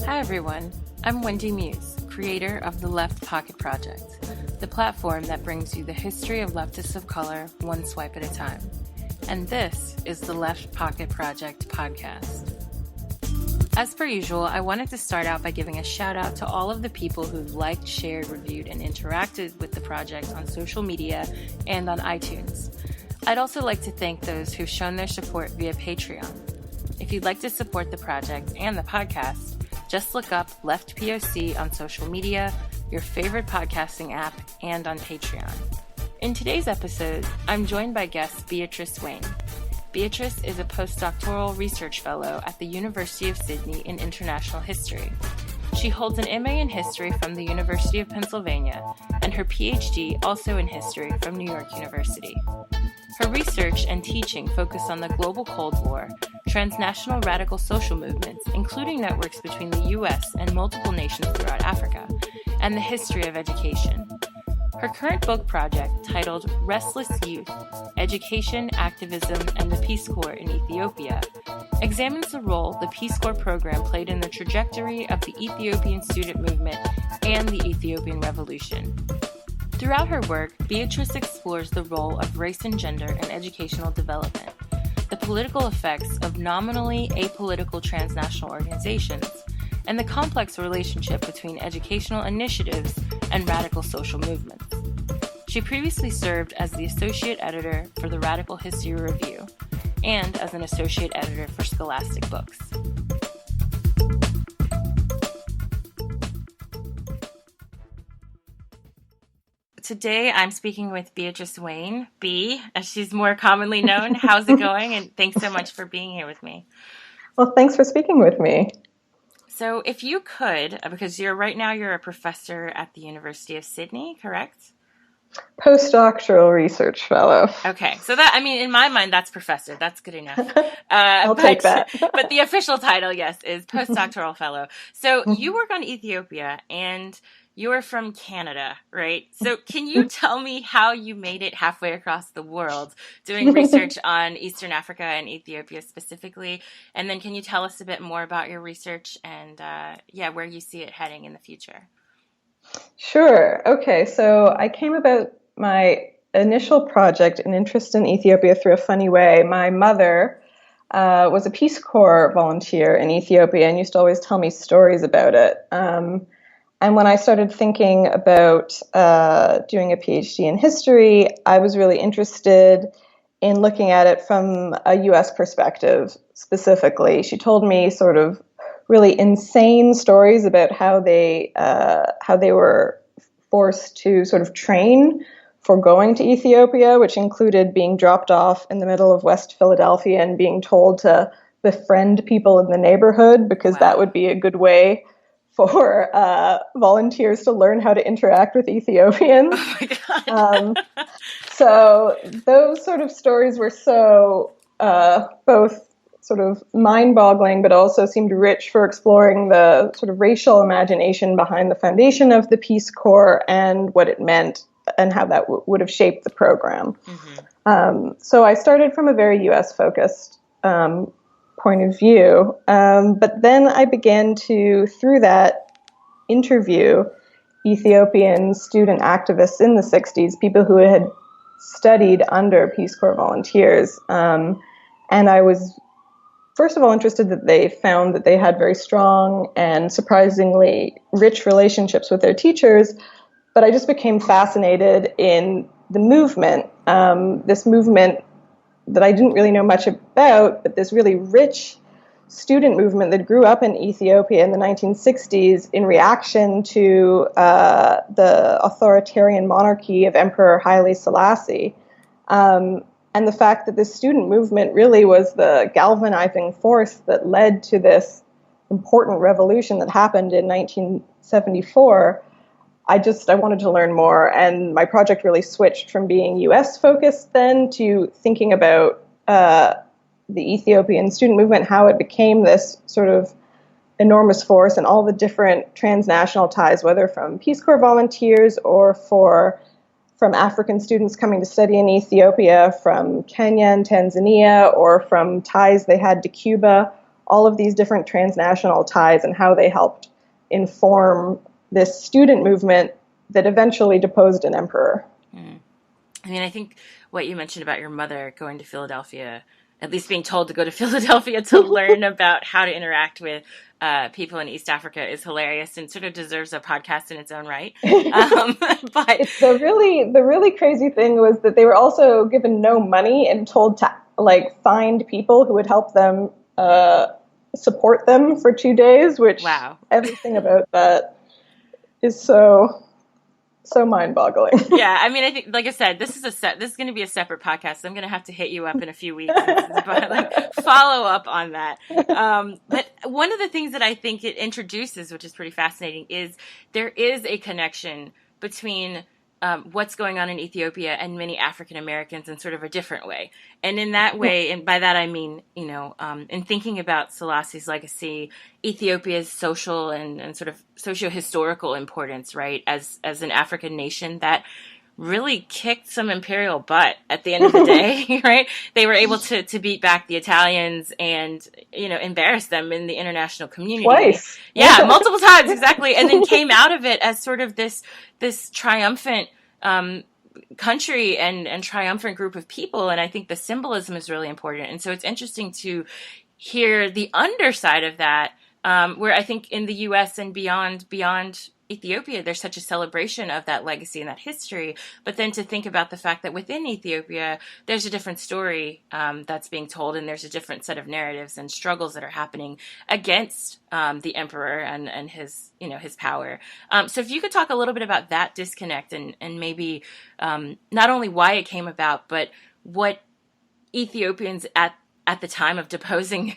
Hi everyone, I'm Wendy Muse, creator of the Left Pocket Project, the platform that brings you the history of leftists of color one swipe at a time. And this is the Left Pocket Project podcast. As per usual, I wanted to start out by giving a shout out to all of the people who've liked, shared, reviewed, and interacted with the project on social media and on iTunes. I'd also like to thank those who've shown their support via Patreon. If you'd like to support the project and the podcast, just look up Left POC on social media, your favorite podcasting app, and on Patreon. In today's episode, I'm joined by guest Beatrice Wayne. Beatrice is a postdoctoral research fellow at the University of Sydney in International History. She holds an MA in History from the University of Pennsylvania and her PhD also in History from New York University. Her research and teaching focus on the global Cold War, transnational radical social movements, including networks between the U.S. and multiple nations throughout Africa, and the history of education. Her current book project, titled Restless Youth, Education, Activism, and the Peace Corps in Ethiopia, examines the role the Peace Corps program played in the trajectory of the Ethiopian student movement and the Ethiopian Revolution. Throughout her work, Beatrice explores the role of race and gender in educational development, the political effects of nominally apolitical transnational organizations, and the complex relationship between educational initiatives and radical social movements. She previously served as the associate editor for the Radical History Review and as an associate editor for Scholastic Books. Today, I'm speaking with Beatrice Wayne, B, as she's more commonly known. How's it going? And thanks so much for being here with me. Well, thanks for speaking with me. So if you could, because you're a professor at the University of Sydney, correct? Postdoctoral research fellow. Okay. So that, in my mind, that's professor. That's good enough. I'll take that. But the official title, yes, is postdoctoral fellow. So you work on Ethiopia and you're from Canada, right? So can you tell me how you made it halfway across the world doing research on Eastern Africa and Ethiopia specifically? And then can you tell us a bit more about your research and, where you see it heading in the future? Sure. Okay. So I came about my initial project, an interest in Ethiopia, through a funny way. My mother was a Peace Corps volunteer in Ethiopia and used to always tell me stories about it. And when I started thinking about doing a PhD in history, I was really interested in looking at it from a U.S. perspective specifically. She told me sort of really insane stories about how they were forced to sort of train for going to Ethiopia, which included being dropped off in the middle of West Philadelphia and being told to befriend people in the neighborhood because that would be a good way for volunteers to learn how to interact with Ethiopians. Oh my God. So those sort of stories were so both sort of mind-boggling, but also seemed rich for exploring the sort of racial imagination behind the foundation of the Peace Corps and what it meant and how that would have shaped the program. Mm-hmm. So I started from a very U.S.-focused point of view. But then I began to, through that, interview Ethiopian student activists in the 60s, people who had studied under Peace Corps volunteers. And I was, first of all, interested that they found that they had very strong and surprisingly rich relationships with their teachers. But I just became fascinated in the movement, this movement that I didn't really know much about, but this really rich student movement that grew up in Ethiopia in the 1960s in reaction to the authoritarian monarchy of Emperor Haile Selassie. And the fact that this student movement really was the galvanizing force that led to this important revolution that happened in 1974. I wanted to learn more, and my project really switched from being U.S. focused then to thinking about the Ethiopian student movement, how it became this sort of enormous force, and all the different transnational ties, whether from Peace Corps volunteers or from African students coming to study in Ethiopia, from Kenya and Tanzania, or from ties they had to Cuba, all of these different transnational ties and how they helped inform this student movement that eventually deposed an emperor. I mean, I think what you mentioned about your mother going to Philadelphia, at least being told to go to Philadelphia to learn about how to interact with people in East Africa, is hilarious and sort of deserves a podcast in its own right. But it's the really crazy thing was that they were also given no money and told to find people who would help them support them for 2 days, which everything about that is so mind-boggling. Yeah, I mean, I think, like I said, this is going to be a separate podcast. So I'm going to have to hit you up in a few weeks and follow up on that. But one of the things that I think it introduces, which is pretty fascinating, is there is a connection between what's going on in Ethiopia and many African Americans in sort of a different way. And in that way, and by that I mean, in thinking about Selassie's legacy, Ethiopia's social and sort of socio-historical importance, right, as an African nation that really kicked some imperial butt at the end of the day, right? They were able to beat back the Italians and, embarrass them in the international community. Twice. Yeah, multiple times, exactly. And then came out of it as sort of this triumphant country and triumphant group of people. And I think the symbolism is really important. And so it's interesting to hear the underside of that, where I think in the U.S. and beyond Ethiopia, there's such a celebration of that legacy and that history. But then to think about the fact that within Ethiopia, there's a different story that's being told, and there's a different set of narratives and struggles that are happening against the emperor and his power. So if you could talk a little bit about that disconnect and maybe not only why it came about, but what Ethiopians at the time of deposing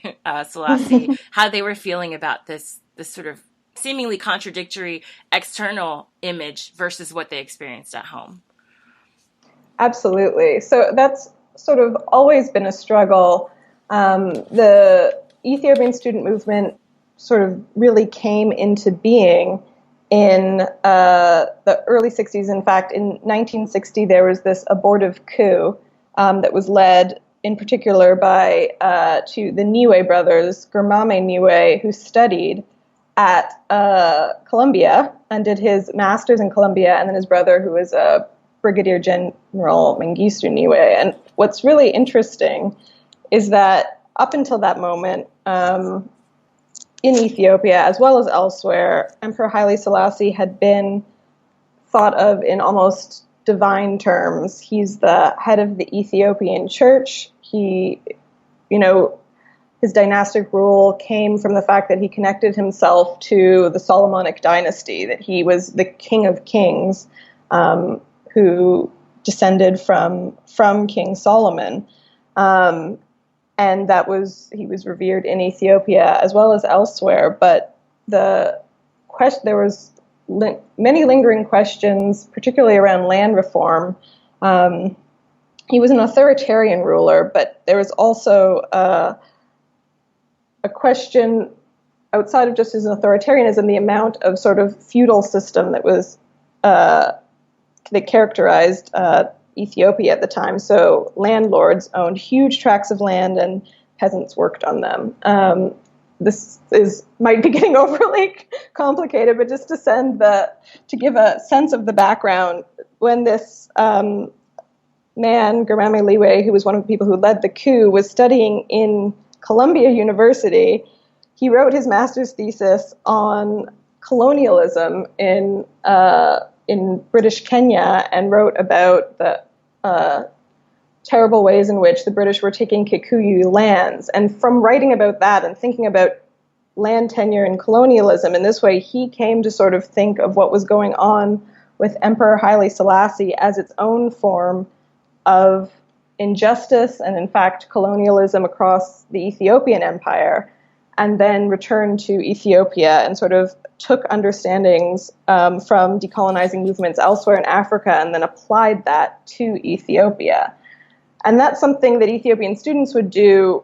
Selassie, how they were feeling about this sort of seemingly contradictory external image versus what they experienced at home. Absolutely. So that's sort of always been a struggle. The Ethiopian student movement sort of really came into being in the early 60s. In fact, in 1960, there was this abortive coup that was led in particular by the Niue brothers, Germame Niue, who studied at Columbia and did his master's in Columbia, and then his brother, who was a Brigadier General Mengistu Niue. And what's really interesting is that up until that moment, in Ethiopia, as well as elsewhere, Emperor Haile Selassie had been thought of in almost divine terms. He's the head of the Ethiopian church. His dynastic rule came from the fact that he connected himself to the Solomonic dynasty, that he was the king of kings, who descended from King Solomon. And he was revered in Ethiopia as well as elsewhere. But there was many lingering questions, particularly around land reform. He was an authoritarian ruler, but there was also a question outside of just his authoritarianism, the amount of sort of feudal system that was that characterized Ethiopia at the time. So landlords owned huge tracts of land and peasants worked on them. Might be getting overly complicated, but just to give a sense of the background, when this man, Germame Niue, who was one of the people who led the coup, was studying in Columbia University, he wrote his master's thesis on colonialism in British Kenya and wrote about the terrible ways in which the British were taking Kikuyu lands. And from writing about that and thinking about land tenure and colonialism in this way, he came to sort of think of what was going on with Emperor Haile Selassie as its own form of injustice and, in fact, colonialism across the Ethiopian Empire, and then returned to Ethiopia and sort of took understandings from decolonizing movements elsewhere in Africa and then applied that to Ethiopia. And that's something that Ethiopian students would do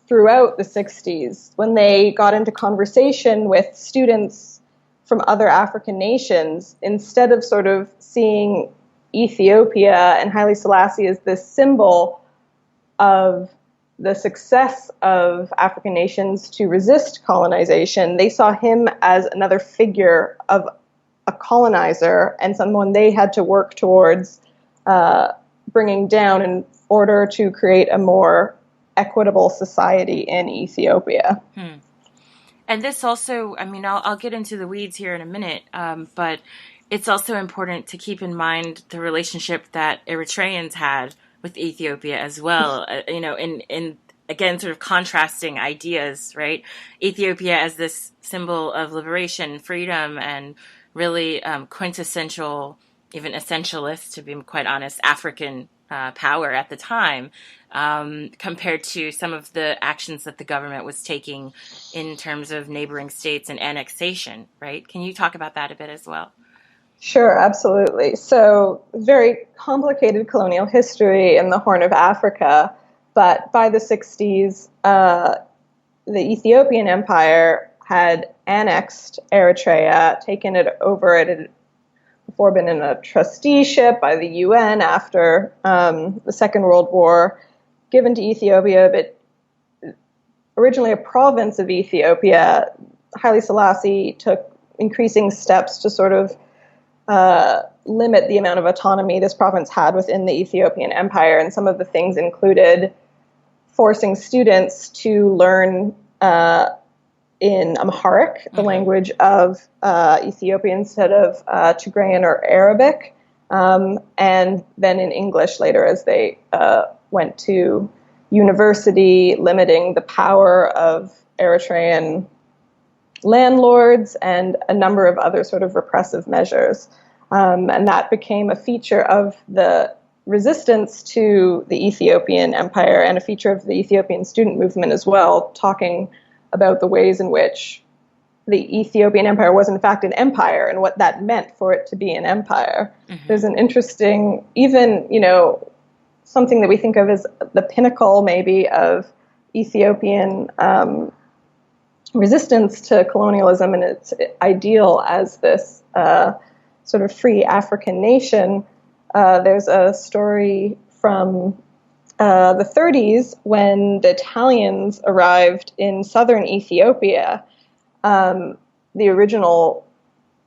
throughout the 60s, when they got into conversation with students from other African nations, instead of sort of seeing Ethiopia and Haile Selassie as this symbol of the success of African nations to resist colonization, they saw him as another figure of a colonizer and someone they had to work towards bringing down in order to create a more equitable society in Ethiopia. And this also, I mean, I'll get into the weeds here in a minute, but it's also important to keep in mind the relationship that Eritreans had with Ethiopia as well, in again, sort of contrasting ideas, right? Ethiopia as this symbol of liberation, freedom, and really quintessential, even essentialist, to be quite honest, African power at the time, compared to some of the actions that the government was taking in terms of neighboring states and annexation, right? Can you talk about that a bit as well? Sure, absolutely. So, very complicated colonial history in the Horn of Africa, but by the 60s, the Ethiopian Empire had annexed Eritrea, taken it over. It had before been in a trusteeship by the UN after the Second World War, given to Ethiopia, but originally a province of Ethiopia. Haile Selassie took increasing steps to sort of limit the amount of autonomy this province had within the Ethiopian Empire, and some of the things included forcing students to learn in Amharic, the language of Ethiopia, instead of Tigrayan or Arabic, and then in English later as they went to university, limiting the power of Eritrean landlords and a number of other sort of repressive measures. And that became a feature of the resistance to the Ethiopian Empire and a feature of the Ethiopian student movement as well, talking about the ways in which the Ethiopian Empire was in fact an empire and what that meant for it to be an empire. There's an interesting, even, something that we think of as the pinnacle maybe of Ethiopian resistance to colonialism and its ideal as this sort of free African nation. There's a story from the 30s when the Italians arrived in southern Ethiopia. The original,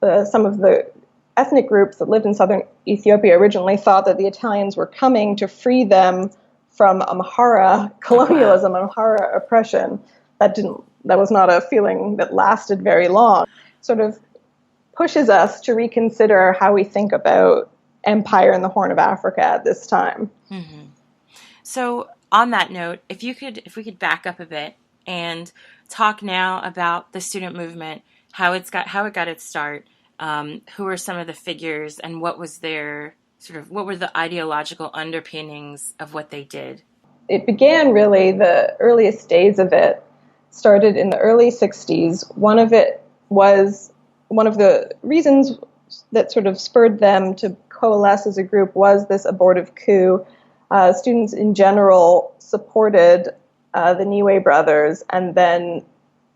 some of the ethnic groups that lived in southern Ethiopia originally thought that the Italians were coming to free them from Amhara colonialism, Amhara oppression. That was not a feeling that lasted very long. Sort of pushes us to reconsider how we think about empire in the Horn of Africa at this time. So on that note, if we could back up a bit and talk now about the student movement, how it got its start, who were some of the figures, and what were the ideological underpinnings of what they did? It began really, the earliest days of it started in the early 60s. One of the reasons that sort of spurred them to coalesce as a group was this abortive coup. Students in general supported the Niue brothers, and then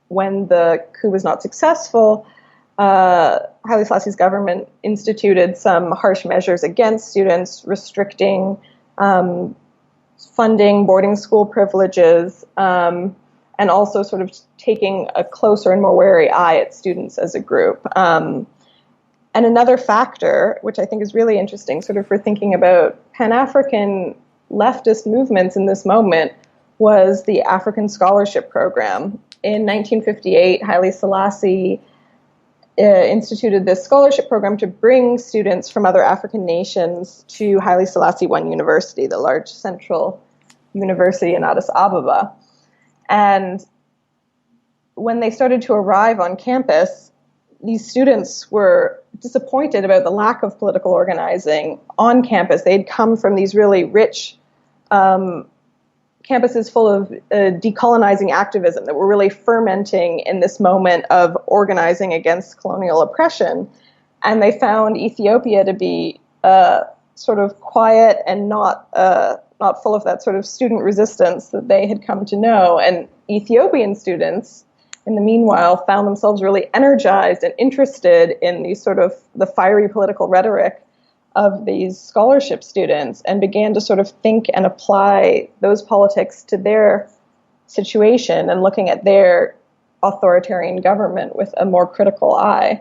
when the coup was not successful, Haile Selassie's government instituted some harsh measures against students, restricting funding, boarding school privileges, and also sort of taking a closer and more wary eye at students as a group. And another factor, which I think is really interesting, sort of for thinking about Pan-African leftist movements in this moment, was the African Scholarship Program. In 1958, Haile Selassie instituted this scholarship program to bring students from other African nations to Haile Selassie I University, the large central university in Addis Ababa. And when they started to arrive on campus, these students were disappointed about the lack of political organizing on campus. They'd come from these really rich campuses full of decolonizing activism that were really fermenting in this moment of organizing against colonial oppression. And they found Ethiopia to be sort of quiet and not full of that sort of student resistance that they had come to know. And Ethiopian students, in the meanwhile, found themselves really energized and interested in these sort of the fiery political rhetoric of these scholarship students, and began to sort of think and apply those politics to their situation and looking at their authoritarian government with a more critical eye.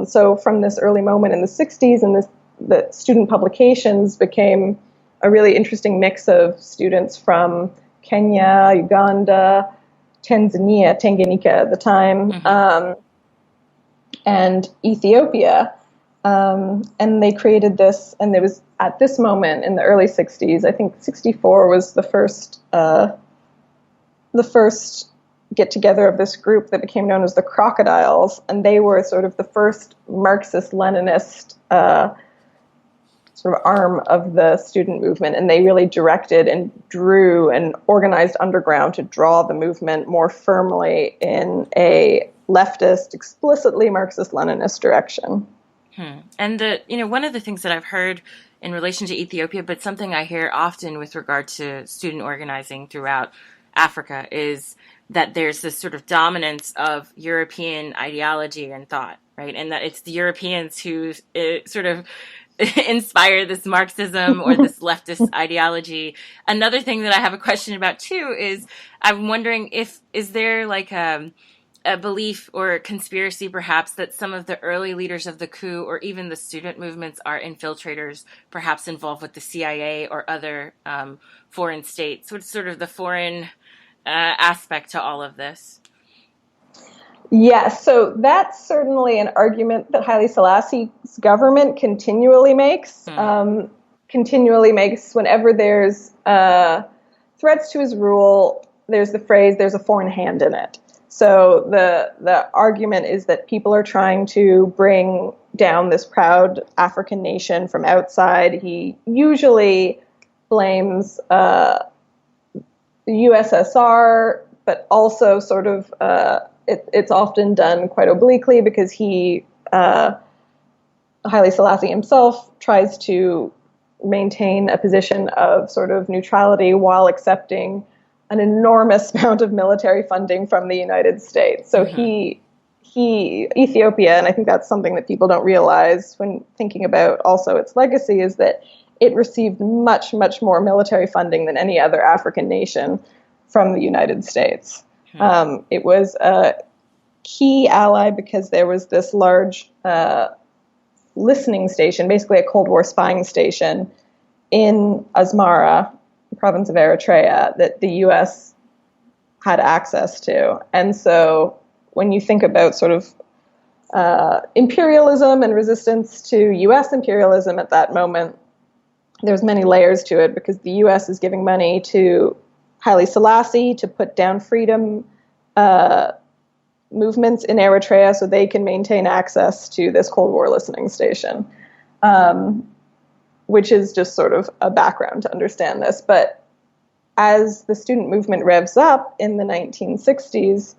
So from this early moment in the 60s, and the student publications became a really interesting mix of students from Kenya, Uganda, Tanganyika at the time, and Ethiopia. And they created this, and there was, at this moment in the early 60s, I think 64 was the first get-together of this group that became known as the Crocodiles, and they were sort of the first Marxist-Leninist sort of arm of the student movement, and they really directed and drew and organized underground to draw the movement more firmly in a leftist, explicitly Marxist-Leninist direction. And one of the things that I've heard in relation to Ethiopia, but something I hear often with regard to student organizing throughout Africa, is that there's this sort of dominance of European ideology and thought, right? And that it's the Europeans who sort of inspire this Marxism or this leftist ideology. Another thing that I have a question about too is I'm wondering is there like a belief or conspiracy perhaps that some of the early leaders of the coup or even the student movements are infiltrators, perhaps involved with the CIA or other foreign states? What's sort of the foreign aspect to all of this? Yes, so that's certainly an argument that Haile Selassie's government continually makes. Continually makes whenever there's threats to his rule, there's the phrase, there's a foreign hand in it. So the argument is that people are trying to bring down this proud African nation from outside. He usually blames the USSR, but also sort of it's often done quite obliquely because Haile Selassie himself tries to maintain a position of sort of neutrality while accepting an enormous amount of military funding from the United States. So Ethiopia, and I think that's something that people don't realize when thinking about also its legacy, is that it received much, much more military funding than any other African nation from the United States. It was a key ally because there was this large listening station, basically a Cold War spying station in Asmara, the province of Eritrea, that the U.S. had access to. And so when you think about sort of imperialism and resistance to U.S. imperialism at that moment, there's many layers to it because the U.S. is giving money to Haile Selassie to put down freedom movements in Eritrea so they can maintain access to this Cold War listening station, which is just sort of a background to understand this. But as the student movement revs up in the 1960s,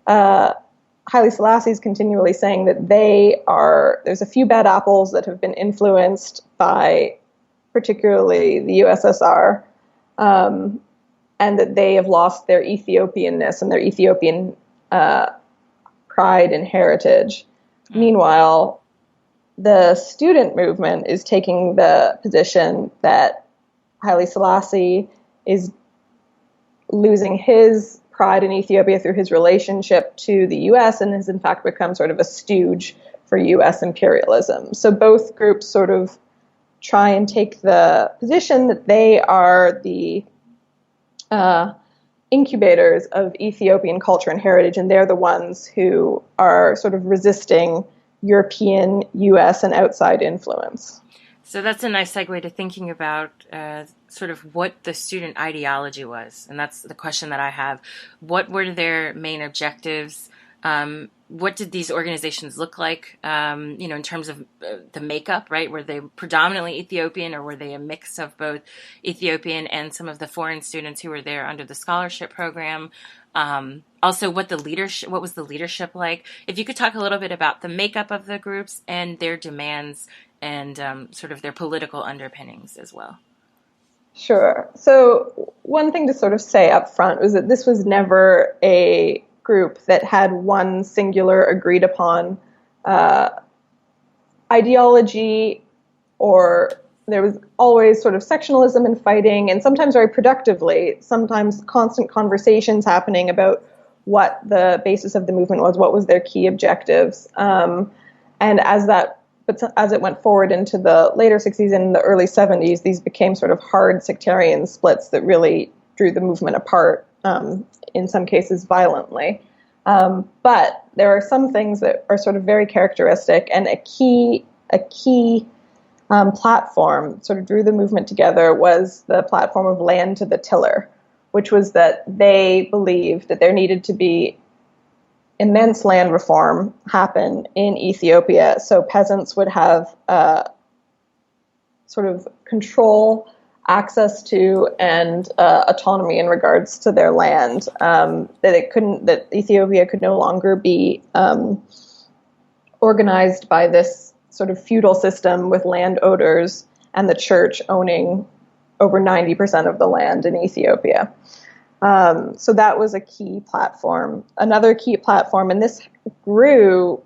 Haile Selassie is continually saying that there's a few bad apples that have been influenced by particularly the USSR, and that they have lost their Ethiopianness and their Ethiopian pride and heritage. Meanwhile, the student movement is taking the position that Haile Selassie is losing his pride in Ethiopia through his relationship to the U.S. and has in fact become sort of a stooge for U.S. imperialism. So both groups sort of try and take the position that they are the incubators of Ethiopian culture and heritage, and they're the ones who are sort of resisting European, U.S., and outside influence. So that's a nice segue to thinking about sort of what the student ideology was. And that's the question that I have. What were their main objectives? What did these organizations look like, in terms of the makeup, right? Were they predominantly Ethiopian, or were they a mix of both Ethiopian and some of the foreign students who were there under the scholarship program? Also, what was the leadership like? If you could talk a little bit about the makeup of the groups and their demands and sort of their political underpinnings as well. Sure. So one thing to sort of say up front was that this was never a group that had one singular agreed upon ideology, or there was always sort of sectionalism and fighting, and sometimes very productively, sometimes constant conversations happening about what the basis of the movement was, what was their key objectives. And as it went forward into the later 60s and the early 70s, these became sort of hard sectarian splits that really drew the movement apart, in some cases violently. But there are some things that are sort of very characteristic, and a key platform sort of drew the movement together was the platform of land to the tiller, which was that they believed that there needed to be immense land reform happen in Ethiopia, so peasants would have sort of control, access to, and autonomy in regards to their land. That Ethiopia could no longer be organized by this sort of feudal system with landowners and the church owning over 90% of the land in Ethiopia. So that was a key platform. Another key platform, and this grew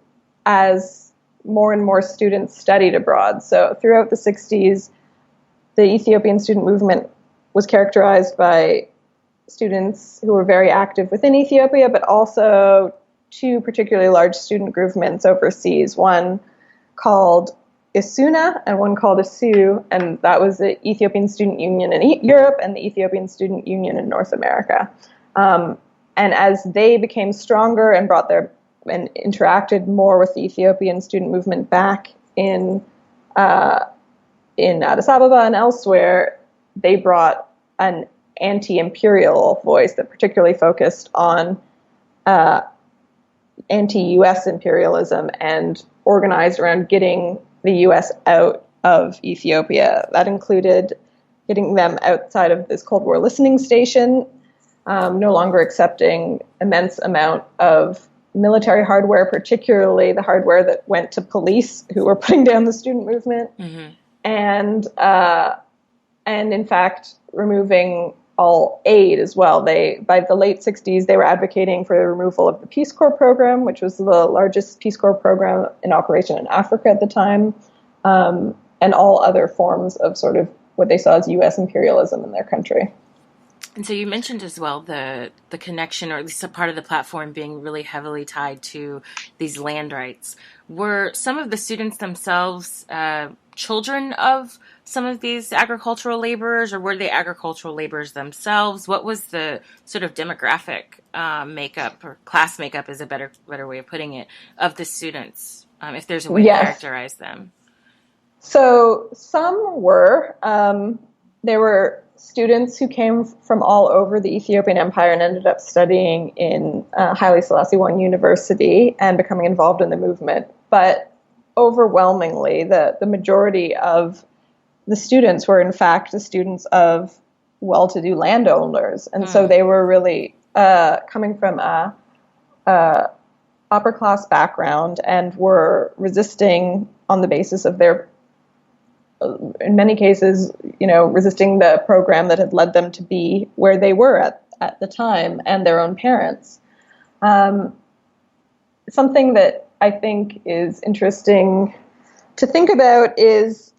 as more and more students studied abroad. So throughout the 60s, the Ethiopian student movement was characterized by students who were very active within Ethiopia, but also two particularly large student movements overseas, one called Isuna and one called Isu, and that was the Ethiopian Student Union in Europe and the Ethiopian Student Union in North America. And as they became stronger and and interacted more with the Ethiopian student movement back in Addis Ababa and elsewhere, they brought an anti-imperial voice that particularly focused on anti-U.S. imperialism and organized around getting the U.S. out of Ethiopia. That included getting them outside of this Cold War listening station, no longer accepting immense amount of military hardware, particularly the hardware that went to police who were putting down the student movement, and in fact removing all aid as well. By the late 60s, they were advocating for the removal of the Peace Corps program, which was the largest Peace Corps program in operation in Africa at the time, and all other forms of sort of what they saw as U.S. imperialism in their country. And so you mentioned as well the connection, or at least a part of the platform being really heavily tied to these land rights. Were some of the students themselves children of some of these agricultural laborers, or were they agricultural laborers themselves? What was the sort of demographic makeup, or class makeup is a better way of putting it, of the students, if there's a way to characterize them? So some were. There were students who came from all over the Ethiopian Empire and ended up studying in Haile Selassie I University and becoming involved in the movement. But overwhelmingly, the majority of the students were, in fact, the students of well-to-do landowners. And so they were really coming from a upper-class background and were resisting on the basis of their, in many cases, resisting the program that had led them to be where they were at the time, and their own parents. Something that I think is interesting to think about is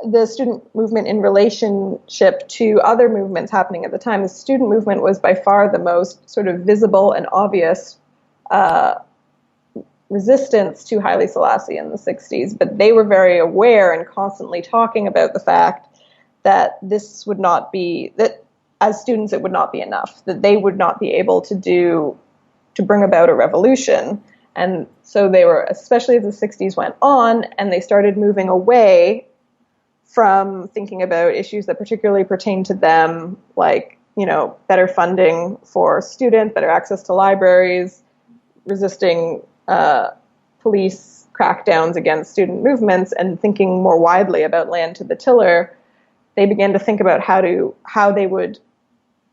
the student movement in relationship to other movements happening at the time. The student movement was by far the most sort of visible and obvious resistance to Haile Selassie in the 60s, but they were very aware and constantly talking about the fact that this would not be, that as students it would not be enough, that they would not be able to bring about a revolution. And so they were, especially as the 60s went on, and they started moving away from thinking about issues that particularly pertain to them, like, better funding for students, better access to libraries, resisting police crackdowns against student movements, and thinking more widely about land to the tiller. They began to think about how they would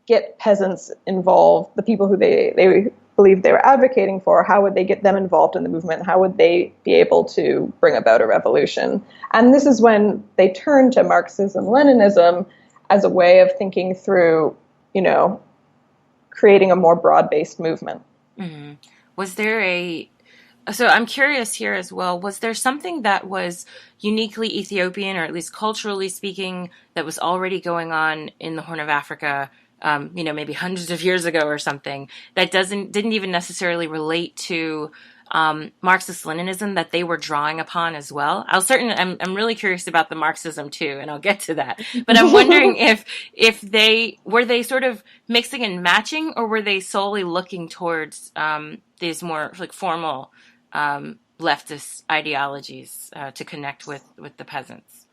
get peasants involved, the people who they believed they were advocating for, how would they get them involved in the movement? How would they be able to bring about a revolution? And this is when they turned to Marxism-Leninism as a way of thinking through, creating a more broad-based movement. Mm-hmm. So I'm curious here as well, was there something that was uniquely Ethiopian, or at least culturally speaking, that was already going on in the Horn of Africa, maybe hundreds of years ago or something, that didn't even necessarily relate to Marxist-Leninism that they were drawing upon as well? I'm really curious about the Marxism too, and I'll get to that. But I'm wondering if they were sort of mixing and matching, or were they solely looking towards these more like formal leftist ideologies to connect with the peasants?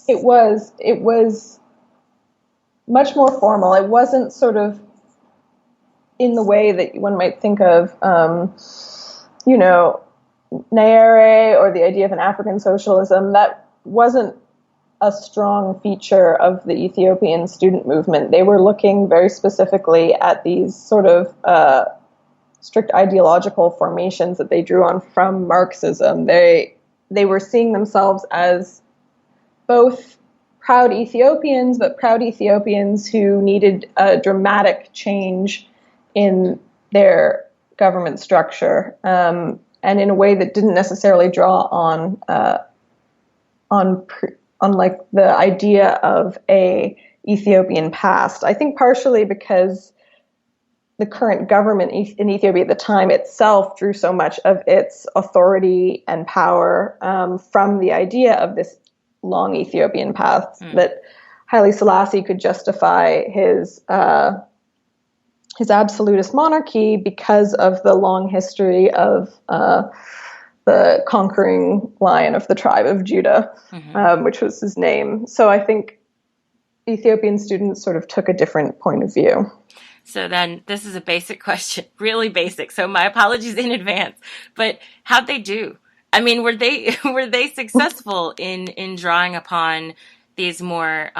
It was much more formal. It wasn't sort of in the way that one might think of, Nyere or the idea of an African socialism. That wasn't a strong feature of the Ethiopian student movement. They were looking very specifically at these sort of strict ideological formations that they drew on from Marxism. They were seeing themselves as both proud Ethiopians, but proud Ethiopians who needed a dramatic change in their government structure, and in a way that didn't necessarily draw on like the idea of a Ethiopian past. I think partially because the current government in Ethiopia at the time itself drew so much of its authority and power from the idea of this long Ethiopian past, that Haile Selassie could justify his absolutist monarchy because of the long history of the conquering lion of the tribe of Judah, which was his name. So I think Ethiopian students sort of took a different point of view. So then this is a basic question, really basic. So my apologies in advance, but how'd they do? I mean, were they successful in drawing upon these more,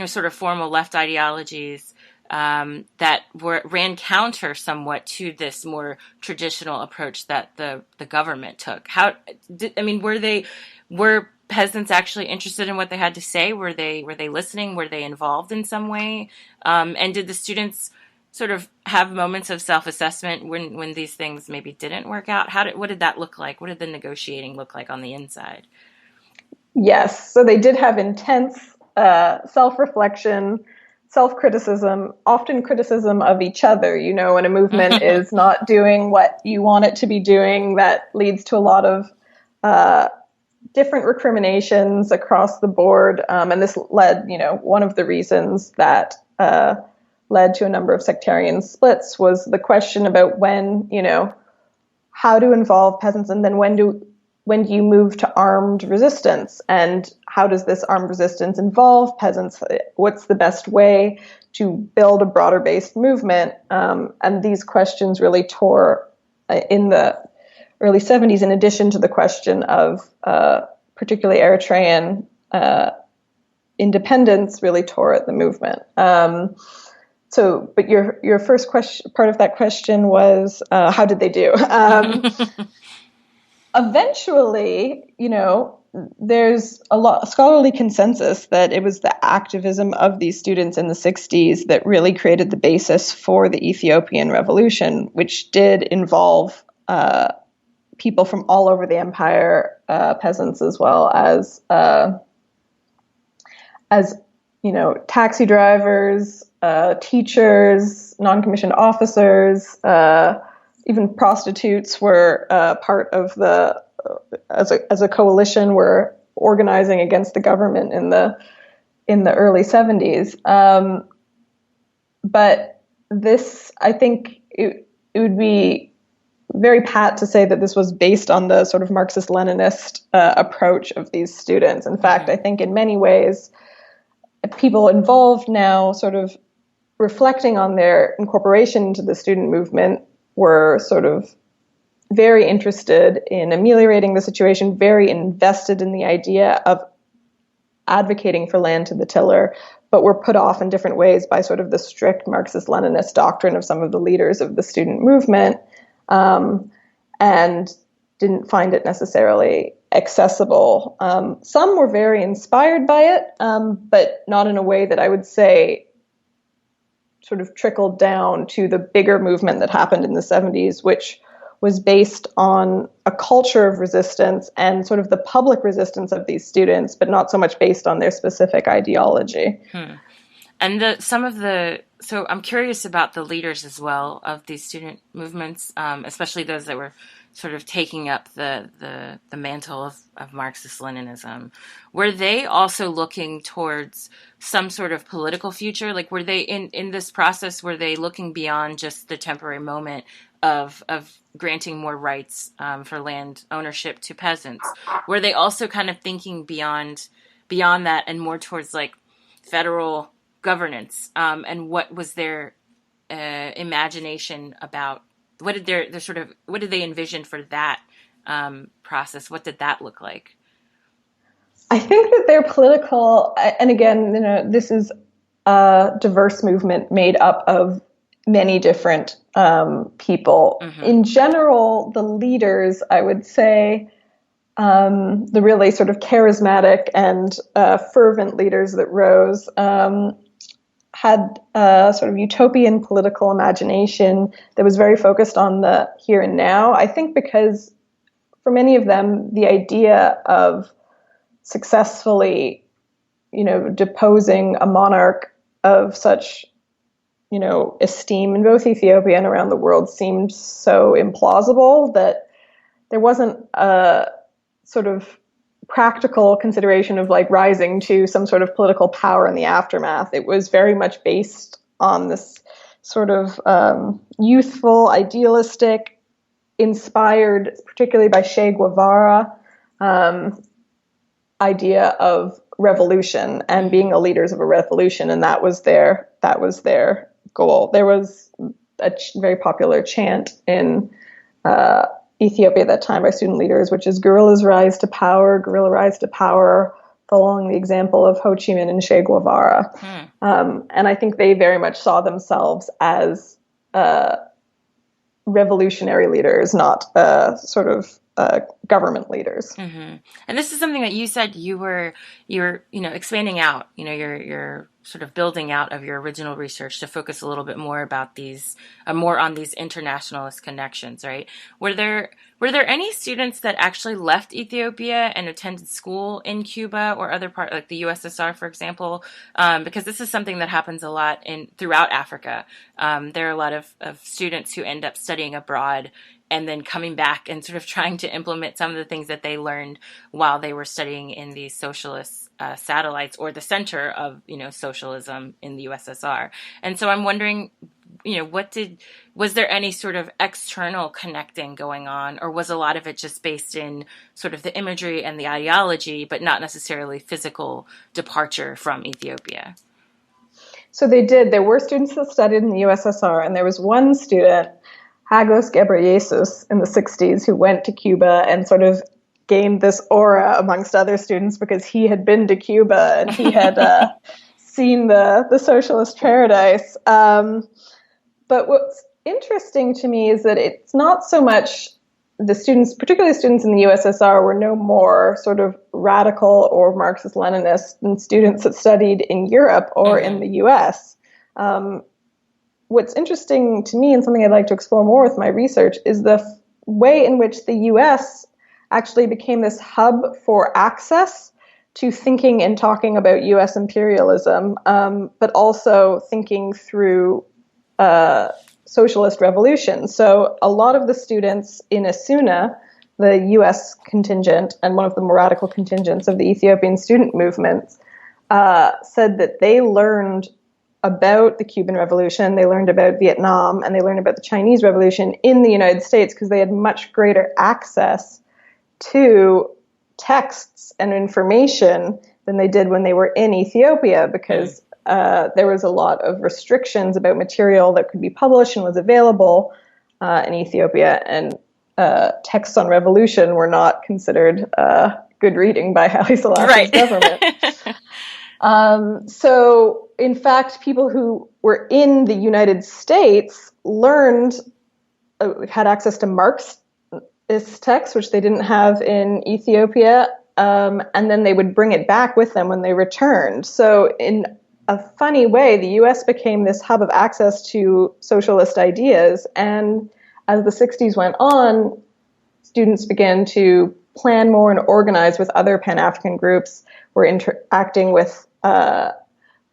sort of formal left ideologies, that ran counter somewhat to this more traditional approach that the government took? Were peasants actually interested in what they had to say? Were they listening? Were they involved in some way? And did the students sort of have moments of self-assessment when these things maybe didn't work out? What did that look like? What did the negotiating look like on the inside? Yes, so they did have intense self-reflection, self-criticism, often criticism of each other. When a movement is not doing what you want it to be doing, that leads to a lot of different recriminations across the board. And this led, one of the reasons that led to a number of sectarian splits was the question about when, how to involve peasants, and then when do you move to armed resistance, and how does this armed resistance involve peasants? What's the best way to build a broader based movement? And these questions really tore in the early 70s, in addition to the question of particularly Eritrean independence, really tore at the movement. But your first question, part of that question was, how did they do? Eventually, there's a scholarly consensus that it was the activism of these students in the 60s that really created the basis for the Ethiopian Revolution, which did involve people from all over the empire, peasants as well as taxi drivers, teachers, non-commissioned officers, even prostitutes were part of the as a coalition were organizing against the government in the early 70s. But this, I think, it would be very pat to say that this was based on the sort of Marxist-Leninist approach of these students. In fact, I think in many ways, people involved now sort of reflecting on their incorporation into the student movement were sort of very interested in ameliorating the situation, very invested in the idea of advocating for land to the tiller, but were put off in different ways by sort of the strict Marxist-Leninist doctrine of some of the leaders of the student movement, and didn't find it necessarily accessible. Some were very inspired by it, but not in a way that I would say sort of trickled down to the bigger movement that happened in the 70s, which was based on a culture of resistance and sort of the public resistance of these students, but not so much based on their specific ideology. And so I'm curious about the leaders as well of these student movements, especially those that were sort of taking up the mantle of Marxist-Leninism. Were they also looking towards some sort of political future? Like, were they in this process, were they looking beyond just the temporary moment of granting more rights for land ownership to peasants? Were they also kind of thinking beyond that and more towards like federal governance? And what was their imagination about? What did what did they envision for that process? What did that look like? I think that their political, and again, this is a diverse movement made up of many different people. Mm-hmm. In general, the leaders, I would say, the really sort of charismatic and fervent leaders that rose, had a sort of utopian political imagination that was very focused on the here and now. I think because for many of them, the idea of successfully, deposing a monarch of such, esteem in both Ethiopia and around the world seemed so implausible that there wasn't a sort of practical consideration of like rising to some sort of political power in the aftermath. It was very much based on this sort of youthful, idealistic, inspired particularly by Che Guevara, idea of revolution and being the leaders of a revolution, and that was their goal. There was a very popular chant in Ethiopia at that time by student leaders, which is "Guerrillas rise to power, guerrilla rise to power," following the example of Ho Chi Minh and Che Guevara. And I think they very much saw themselves as revolutionary leaders, not sort of government leaders. Mm-hmm. And this is something that you said you were expanding out. You're sort of building out of your original research to focus a little bit more about these, more on these internationalist connections, right? Were there any students that actually left Ethiopia and attended school in Cuba or other part, like the USSR, for example? Because this is something that happens a lot throughout Africa. There are a lot of students who end up studying abroad and then coming back and sort of trying to implement some of the things that they learned while they were studying in these socialist satellites or the center of, socialism in the USSR. And so I'm wondering, was there any sort of external connecting going on, or was a lot of it just based in sort of the imagery and the ideology, but not necessarily physical departure from Ethiopia? So they did. There were students that studied in the USSR, and there was one student, Hagos Gebru in the 60s, who went to Cuba and sort of gained this aura amongst other students because he had been to Cuba and he had seen the socialist paradise. But what's interesting to me is that it's not so much the students, particularly students in the USSR, were no more sort of radical or Marxist-Leninist than students that studied in Europe or in the US. What's interesting to me and something I'd like to explore more with my research is the way in which the US actually became this hub for access to thinking and talking about US imperialism, but also thinking through socialist revolution. So a lot of the students in Asuna, the US contingent and one of the more radical contingents of the Ethiopian student movement, said that they learned about the Cuban Revolution, they learned about Vietnam, and they learned about the Chinese Revolution in the United States because they had much greater access to texts and information than they did when they were in Ethiopia, because there was a lot of restrictions about material that could be published and was available in Ethiopia, and texts on revolution were not considered good reading by Haile Selassie's government. So, in fact, people who were in the United States had access to Marxist texts, which they didn't have in Ethiopia, and then they would bring it back with them when they returned. So, in a funny way, the U.S. became this hub of access to socialist ideas, and as the 60s went on, students began to plan more and organize with other Pan-African groups. Were interacting with the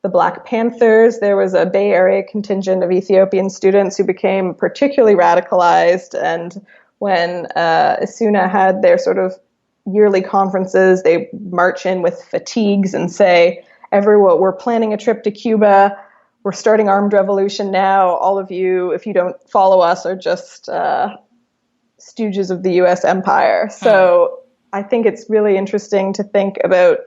Black Panthers. There was a Bay Area contingent of Ethiopian students who became particularly radicalized. And when Isuna had their sort of yearly conferences, they march in with fatigues and say, everyone, we're planning a trip to Cuba. We're starting armed revolution now. All of you, if you don't follow us, are just stooges of the U.S. empire. So I think it's really interesting to think about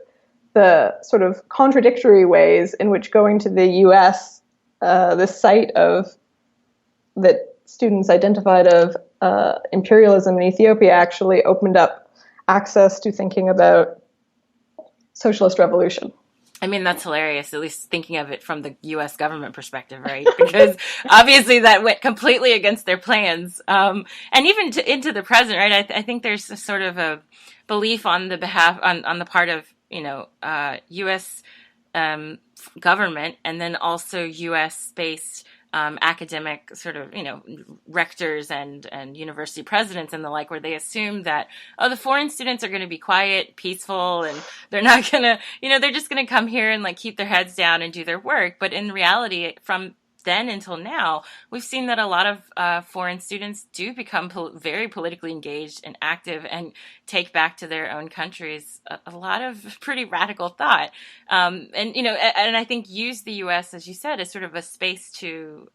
the sort of contradictory ways in which going to the U.S., the site of that students identified of imperialism in Ethiopia, actually opened up access to thinking about socialist revolution. I mean, that's hilarious, at least thinking of it from the U.S. government perspective, right? Because obviously that went completely against their plans. And even into the present, right? I think there's a sort of a belief on the part of, U.S. Government, and then also U.S.-based academic sort of, rectors and university presidents and the like, where they assume that, the foreign students are going to be quiet, peaceful, and they're not going to, they're just going to come here and like keep their heads down and do their work. But in reality, from then until now, we've seen that a lot of foreign students do become very politically engaged and active and take back to their own countries a lot of pretty radical thought. And I think use the U.S., as you said, as sort of a space to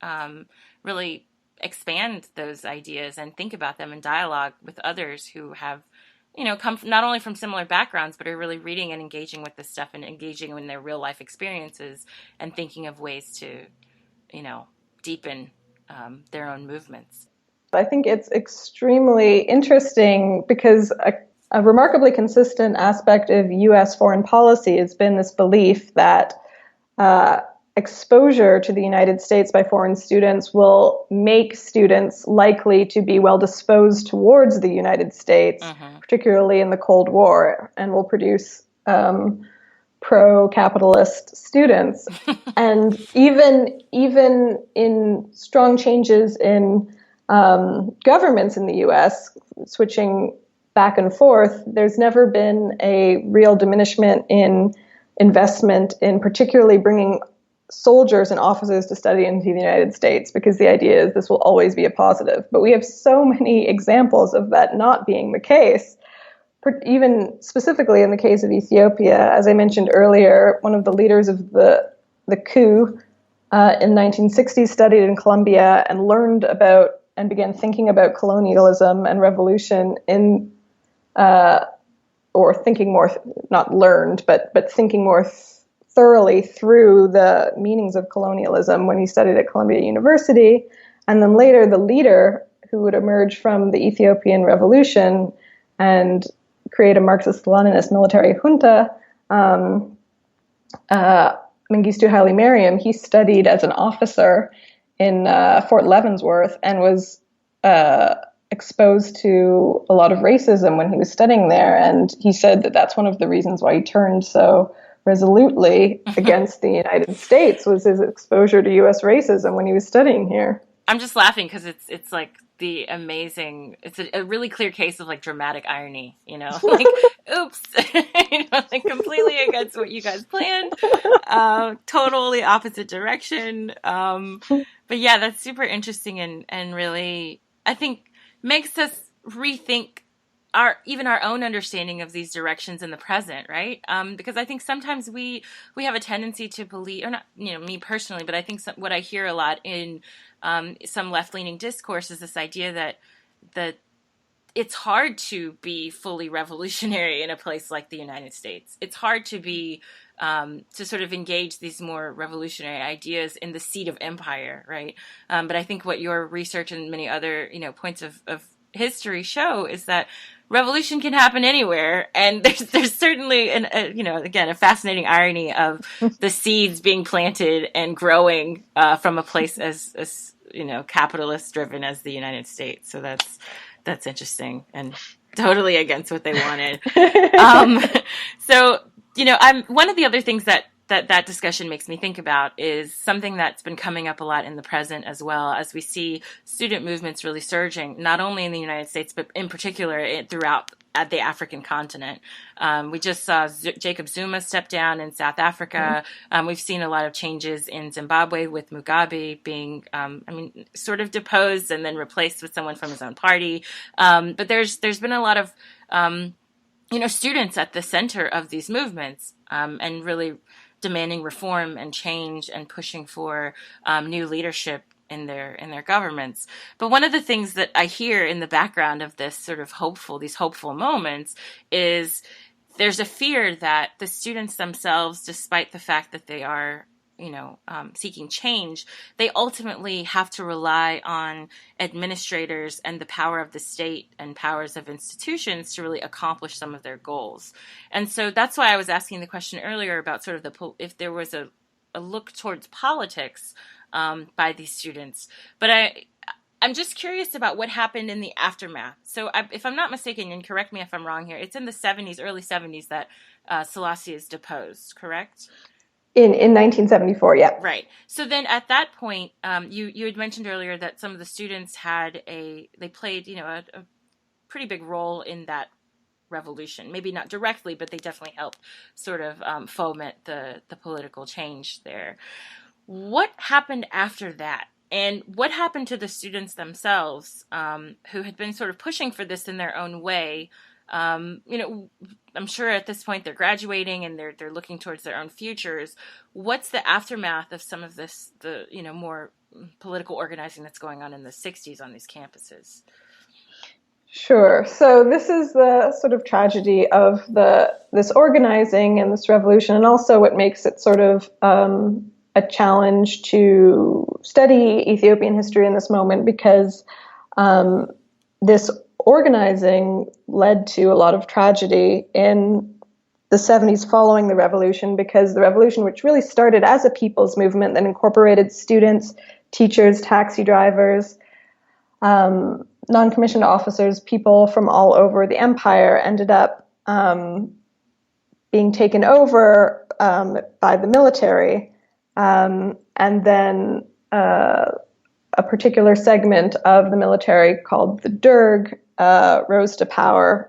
really expand those ideas and think about them in dialogue with others who have, come not only from similar backgrounds, but are really reading and engaging with this stuff and engaging in their real life experiences and thinking of ways to deepen their own movements. I think it's extremely interesting because a remarkably consistent aspect of U.S. foreign policy has been this belief that exposure to the United States by foreign students will make students likely to be well disposed towards the United States, particularly in the Cold War, and will produce pro-capitalist students. And even in strong changes in governments in the U.S., switching back and forth, there's never been a real diminishment in investment in particularly bringing soldiers and officers to study into the United States, because the idea is this will always be a positive. But we have so many examples of that not being the case. Even specifically in the case of Ethiopia, as I mentioned earlier, one of the leaders of the coup in 1960s studied in Colombia and learned about and began thinking about colonialism and revolution or thinking more, not learned, but thinking more thoroughly through the meanings of colonialism when he studied at Columbia University. And then later, the leader who would emerge from the Ethiopian Revolution and create a Marxist-Leninist military junta, Mengistu Haile Mariam, he studied as an officer in Fort Leavenworth and was exposed to a lot of racism when he was studying there. And he said that that's one of the reasons why he turned so resolutely against the United States, was his exposure to U.S. racism when he was studying here. I'm just laughing because it's like the amazing, it's a really clear case of like dramatic irony, like, oops, like completely against what you guys planned, totally opposite direction. But yeah, that's super interesting and really, I think, makes us rethink our own understanding of these directions in the present, right? Because I think sometimes we have a tendency to believe, or not, me personally, but I think what I hear a lot in some left-leaning discourse is this idea that it's hard to be fully revolutionary in a place like the United States. It's hard to be to sort of engage these more revolutionary ideas in the seat of empire, right? But I think what your research and many other points of history show is that revolution can happen anywhere. And there's certainly again, a fascinating irony of the seeds being planted and growing from a place as capitalist driven as the United States. So that's interesting and totally against what they wanted. So I'm one of the other things that discussion makes me think about is something that's been coming up a lot in the present as well, as we see student movements really surging, not only in the United States, but in particular throughout the African continent. We just saw Jacob Zuma step down in South Africa. We've seen a lot of changes in Zimbabwe with Mugabe being, sort of deposed and then replaced with someone from his own party. But there's been a lot of, students at the center of these movements, and really demanding reform and change and pushing for new leadership in their governments. But one of the things that I hear in the background of this sort of these hopeful moments is there's a fear that the students themselves, despite the fact that they are seeking change, they ultimately have to rely on administrators and the power of the state and powers of institutions to really accomplish some of their goals. And so that's why I was asking the question earlier about sort of if there was a look towards politics by these students. But I'm just curious about what happened in the aftermath. So if I'm not mistaken, and correct me if I'm wrong here, it's in the early 70s that Sellassie is deposed, correct? In 1974, yeah. Right. So then at that point, you had mentioned earlier that some of the students they played, a pretty big role in that revolution. Maybe not directly, but they definitely helped sort of foment the political change there. What happened after that? And what happened to the students themselves who had been sort of pushing for this in their own way? I'm sure at this point they're graduating and they're looking towards their own futures. What's the aftermath of some of this, more political organizing that's going on in the 60s on these campuses? Sure. So this is the sort of tragedy of this organizing and this revolution, and also what makes it sort of a challenge to study Ethiopian history in this moment, because this organizing led to a lot of tragedy in the 70s following the revolution, because the revolution, which really started as a people's movement that incorporated students, teachers, taxi drivers, non-commissioned officers, people from all over the empire, ended up being taken over by the military, and then a particular segment of the military called the Derg rose to power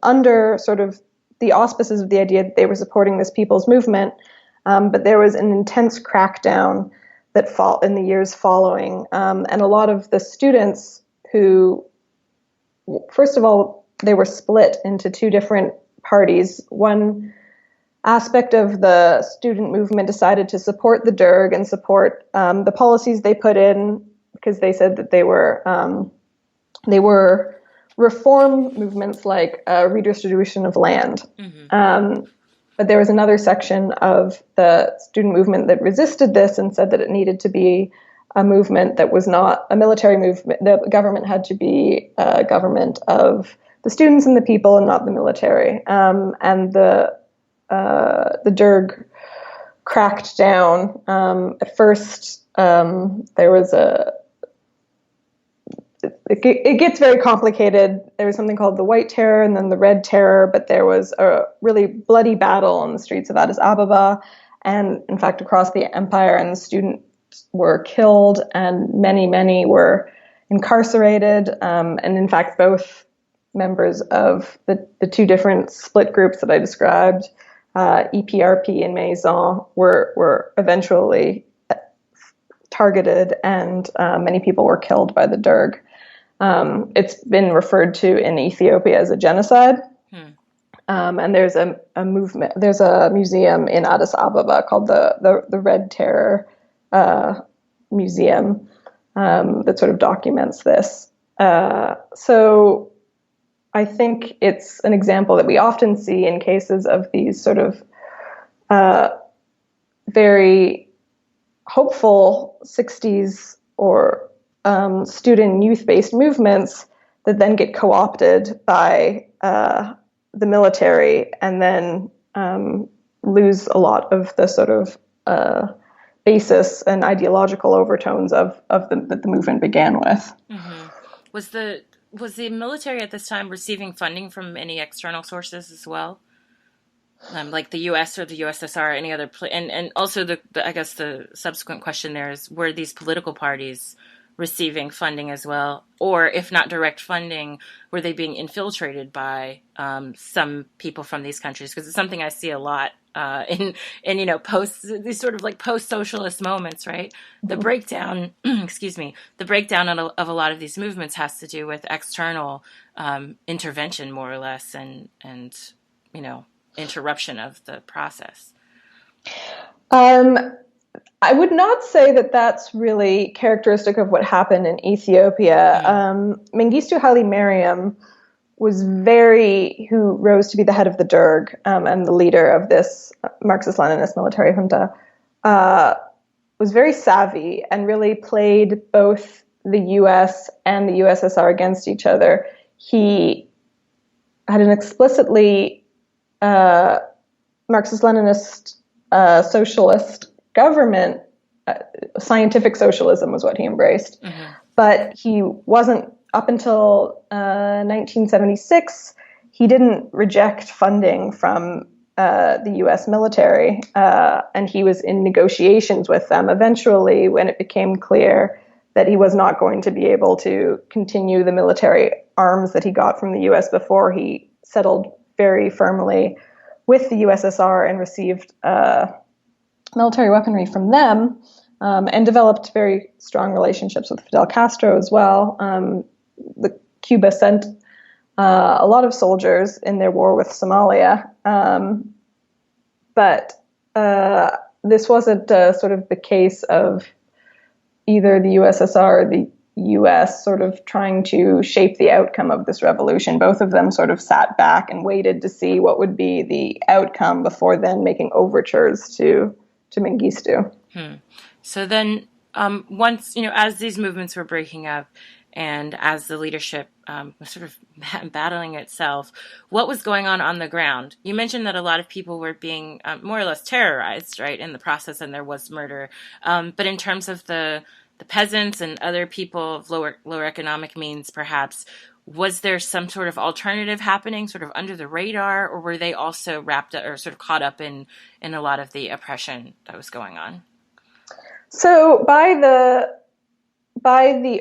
under sort of the auspices of the idea that they were supporting this people's movement, but there was an intense crackdown that in the years following, and a lot of the students who, first of all, they were split into two different parties. One aspect of the student movement decided to support the Derg and support the policies they put in, because they said that they were reform movements like redistribution of land. Mm-hmm. But there was another section of the student movement that resisted this and said that it needed to be a movement that was not a military movement. The government had to be a government of the students and the people and not the military. And the Derg cracked down. At first, there was it gets very complicated. There was something called the White Terror and then the Red Terror, but there was a really bloody battle on the streets of Addis Ababa and, in fact, across the empire, and the students were killed and many, many were incarcerated. And, in fact, both members of the two different split groups that I described, EPRP and Maison, were eventually targeted, and many people were killed by the Derg. It's been referred to in Ethiopia as a genocide. And there's a movement. There's a museum in Addis Ababa called the Red Terror Museum that sort of documents this. So I think it's an example that we often see in cases of these sort of very hopeful 60s or student youth-based movements that then get co-opted by the military, and then lose a lot of the sort of basis and ideological overtones of the movement began with. Mm-hmm. Was the military at this time receiving funding from any external sources as well? Like the U.S. or the USSR, any other, and also I guess the subsequent question there is, were these political parties receiving funding as well, or if not direct funding, were they being infiltrated by some people from these countries? Because it's something I see a lot in these sort of like post-socialist moments, right? The breakdown, the breakdown of a lot of these movements has to do with external intervention, more or less, and interruption of the process. I would not say that that's really characteristic of what happened in Ethiopia. Mengistu Haile Mariam who rose to be the head of the Derg and the leader of this Marxist-Leninist military junta, was very savvy and really played both the U.S. and the USSR against each other. He had an explicitly Marxist-Leninist socialist government. Scientific socialism was what he embraced. Mm-hmm. But he wasn't, up until 1976, he didn't reject funding from the U.S. military, and he was in negotiations with them. Eventually, when it became clear that he was not going to be able to continue the military arms that he got from the U.S. before, he settled very firmly with the USSR and received military weaponry from them, and developed very strong relationships with Fidel Castro as well. Cuba sent a lot of soldiers in their war with Somalia, but this wasn't sort of the case of either the USSR or the U.S. sort of trying to shape the outcome of this revolution. Both of them sort of sat back and waited to see what would be the outcome before then making overtures to Mengistu. So then, once, as these movements were breaking up and as the leadership was sort of battling itself, what was going on the ground? You mentioned that a lot of people were being more or less terrorized, right, in the process, and there was murder. But in terms of the peasants and other people of lower economic means, perhaps, was there some sort of alternative happening sort of under the radar, or were they also wrapped up or sort of caught up in a lot of the oppression that was going on? So by the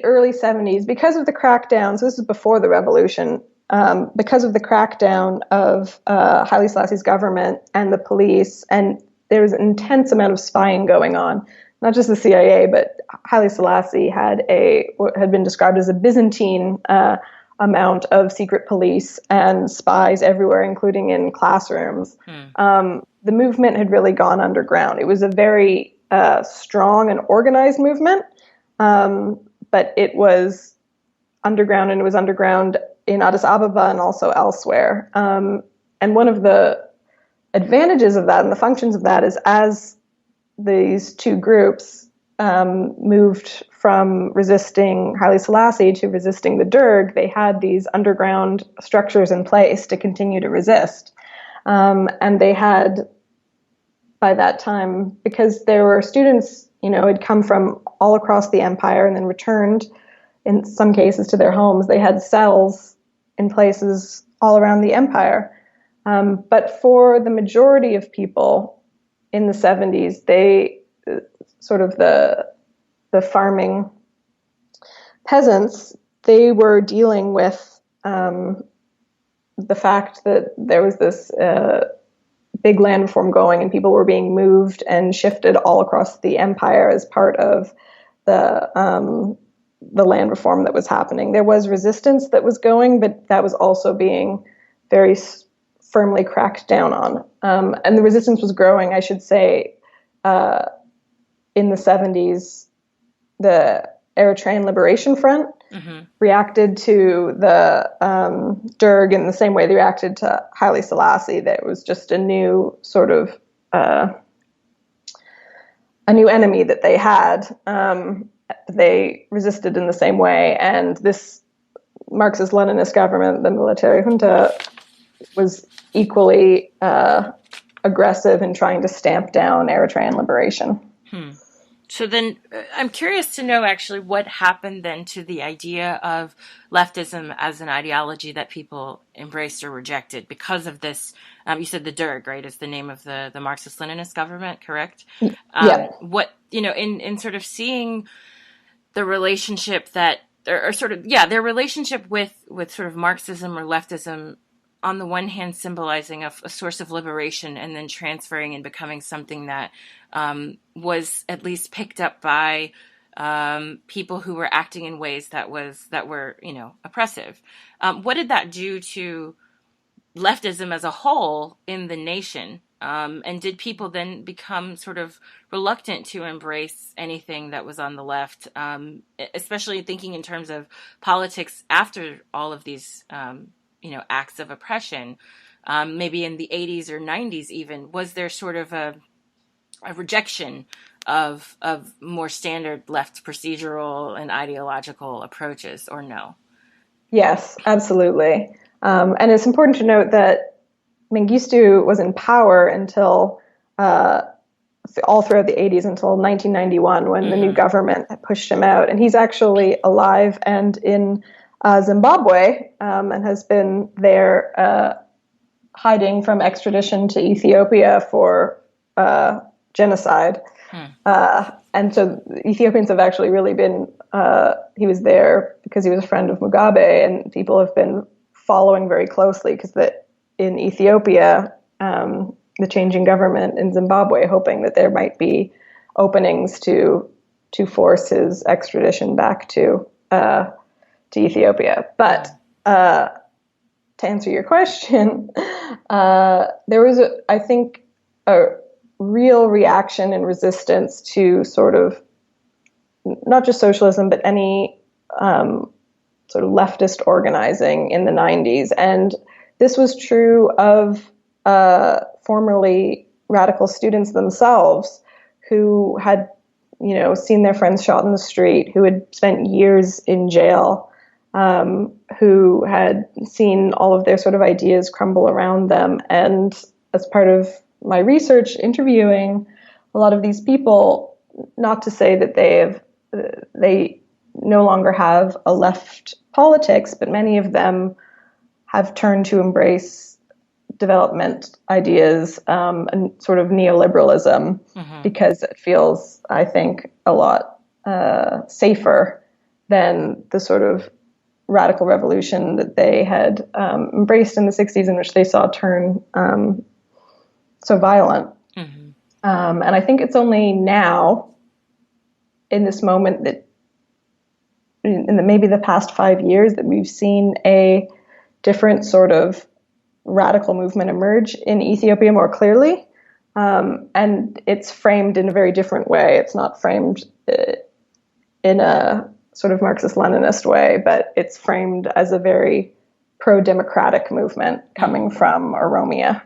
early 70s, because of the crackdowns, this is before the revolution, because of the crackdown of Haile Selassie's government and the police, and there was an intense amount of spying going on. Not just the CIA, but Haile Selassie had what had been described as a Byzantine amount of secret police and spies everywhere, including in classrooms. The movement had really gone underground. It was a very strong and organized movement, but it was underground, and it was underground in Addis Ababa and also elsewhere. And one of the advantages of that and the functions of that is, as these two groups moved from resisting Haile Selassie to resisting the Derg, they had these underground structures in place to continue to resist. And they had, by that time, because there were students, had come from all across the empire and then returned, in some cases, to their homes, they had cells in places all around the empire. But for the majority of people in the 70s, they sort of the farming peasants, they were dealing with the fact that there was this big land reform going, and people were being moved and shifted all across the empire as part of the land reform that was happening. There was resistance that was going, but that was also being very firmly cracked down on. And the resistance was growing, I should say, in the 70s. The Eritrean Liberation Front reacted to the Derg in the same way they reacted to Haile Selassie. That was just a new sort of a new enemy that they had. They resisted in the same way, and this Marxist-Leninist government, the military junta, was equally aggressive in trying to stamp down Eritrean liberation. So then I'm curious to know actually what happened then to the idea of leftism as an ideology that people embraced or rejected because of this. You said the Derg, right, is the name of the Marxist-Leninist government, correct? Yeah. What, in sort of seeing the relationship that, their relationship with sort of Marxism or leftism, on the one hand, symbolizing a source of liberation and then transferring and becoming something that was at least picked up by people who were acting in ways that were oppressive. What did that do to leftism as a whole in the nation? And did people then become sort of reluctant to embrace anything that was on the left, especially thinking in terms of politics after all of these acts of oppression, maybe in the 80s or 90s even? Was there sort of a rejection of more standard left procedural and ideological approaches, or no? Yes, absolutely. And it's important to note that Mengistu was in power until all throughout the 80s until 1991 when the new government pushed him out. And he's actually alive and in Zimbabwe and has been there hiding from extradition to Ethiopia for genocide. And so Ethiopians have actually really been, he was there because he was a friend of Mugabe, and people have been following very closely because in Ethiopia, the changing government in Zimbabwe, hoping that there might be openings to force his extradition back to Ethiopia. But to answer your question, there was, I think, a real reaction and resistance to sort of not just socialism, but any sort of leftist organizing in the 90s. And this was true of formerly radical students themselves who had, seen their friends shot in the street, who had spent years in jail, who had seen all of their sort of ideas crumble around them. And as part of my research, interviewing a lot of these people, not to say that they no longer have a left politics, but many of them have turned to embrace development ideas and sort of neoliberalism because it feels, I think, a lot safer than the sort of radical revolution that they had embraced in the 60s, in which they saw turn so violent. And I think it's only now, in this moment, that in maybe the past 5 years, that we've seen a different sort of radical movement emerge in Ethiopia more clearly. And it's framed in a very different way. It's not framed in a sort of Marxist-Leninist way, but it's framed as a very pro-democratic movement coming from Oromia.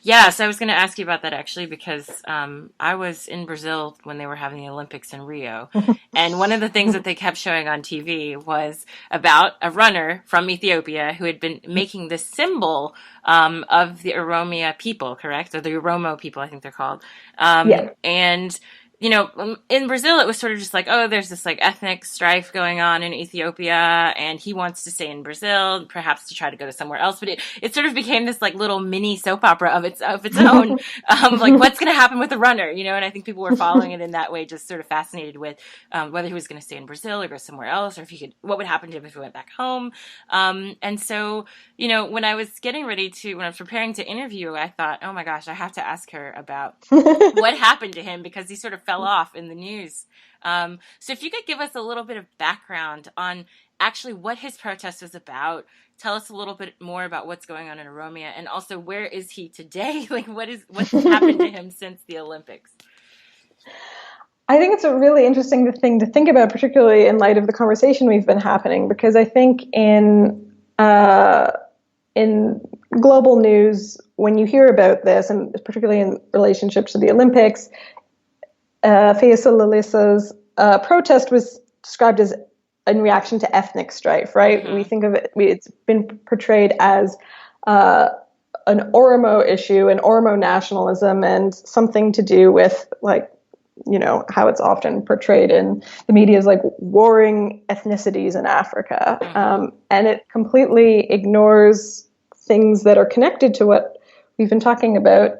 Yeah, so I was going to ask you about that actually, because I was in Brazil when they were having the Olympics in Rio. And one of the things that they kept showing on TV was about a runner from Ethiopia who had been making this symbol of the Oromia people, correct? Or the Oromo people, I think they're called. And in Brazil, it was sort of just like, oh, there's this like ethnic strife going on in Ethiopia, and he wants to stay in Brazil, perhaps to try to go to somewhere else. But it sort of became this like little mini soap opera of its own, like what's going to happen with the runner, And I think people were following it in that way, just sort of fascinated with whether he was going to stay in Brazil or go somewhere else, or what would happen to him if he went back home. And so, when I was preparing to interview, I thought, oh my gosh, I have to ask her about what happened to him, because he sort of fell off in the news. So if you could give us a little bit of background on actually what his protest was about, tell us a little bit more about what's going on in Oromia, and also where is he today? Like what's happened to him since the Olympics? I think it's a really interesting thing to think about, particularly in light of the conversation we've been happening, because I think in global news, when you hear about this, and particularly in relationship to the Olympics, Haile Selassie's protest was described as in reaction to ethnic strife, right? We think of it, it's been portrayed as an Oromo issue, an Oromo nationalism, and something to do with how it's often portrayed in the media as warring ethnicities in Africa. And it completely ignores things that are connected to what we've been talking about,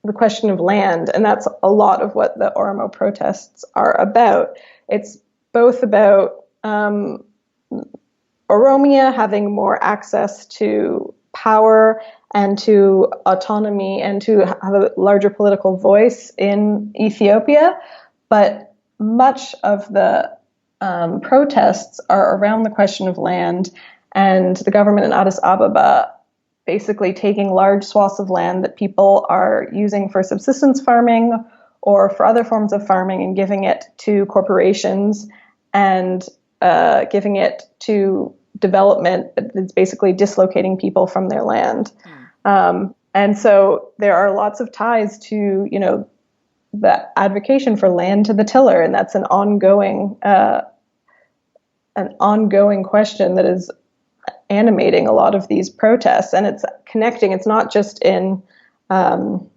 the question of land. And that's a lot of what the Oromo protests are about. It's both about Oromia having more access to power and to autonomy and to have a larger political voice in Ethiopia. But much of the protests are around the question of land, and the government in Addis Ababa basically taking large swaths of land that people are using for subsistence farming or for other forms of farming and giving it to corporations and giving it to development that's basically dislocating people from their land. And so there are lots of ties to, the advocation for land to the tiller, and that's an ongoing question that is animating a lot of these protests, and it's connecting. It's not just in Oromia,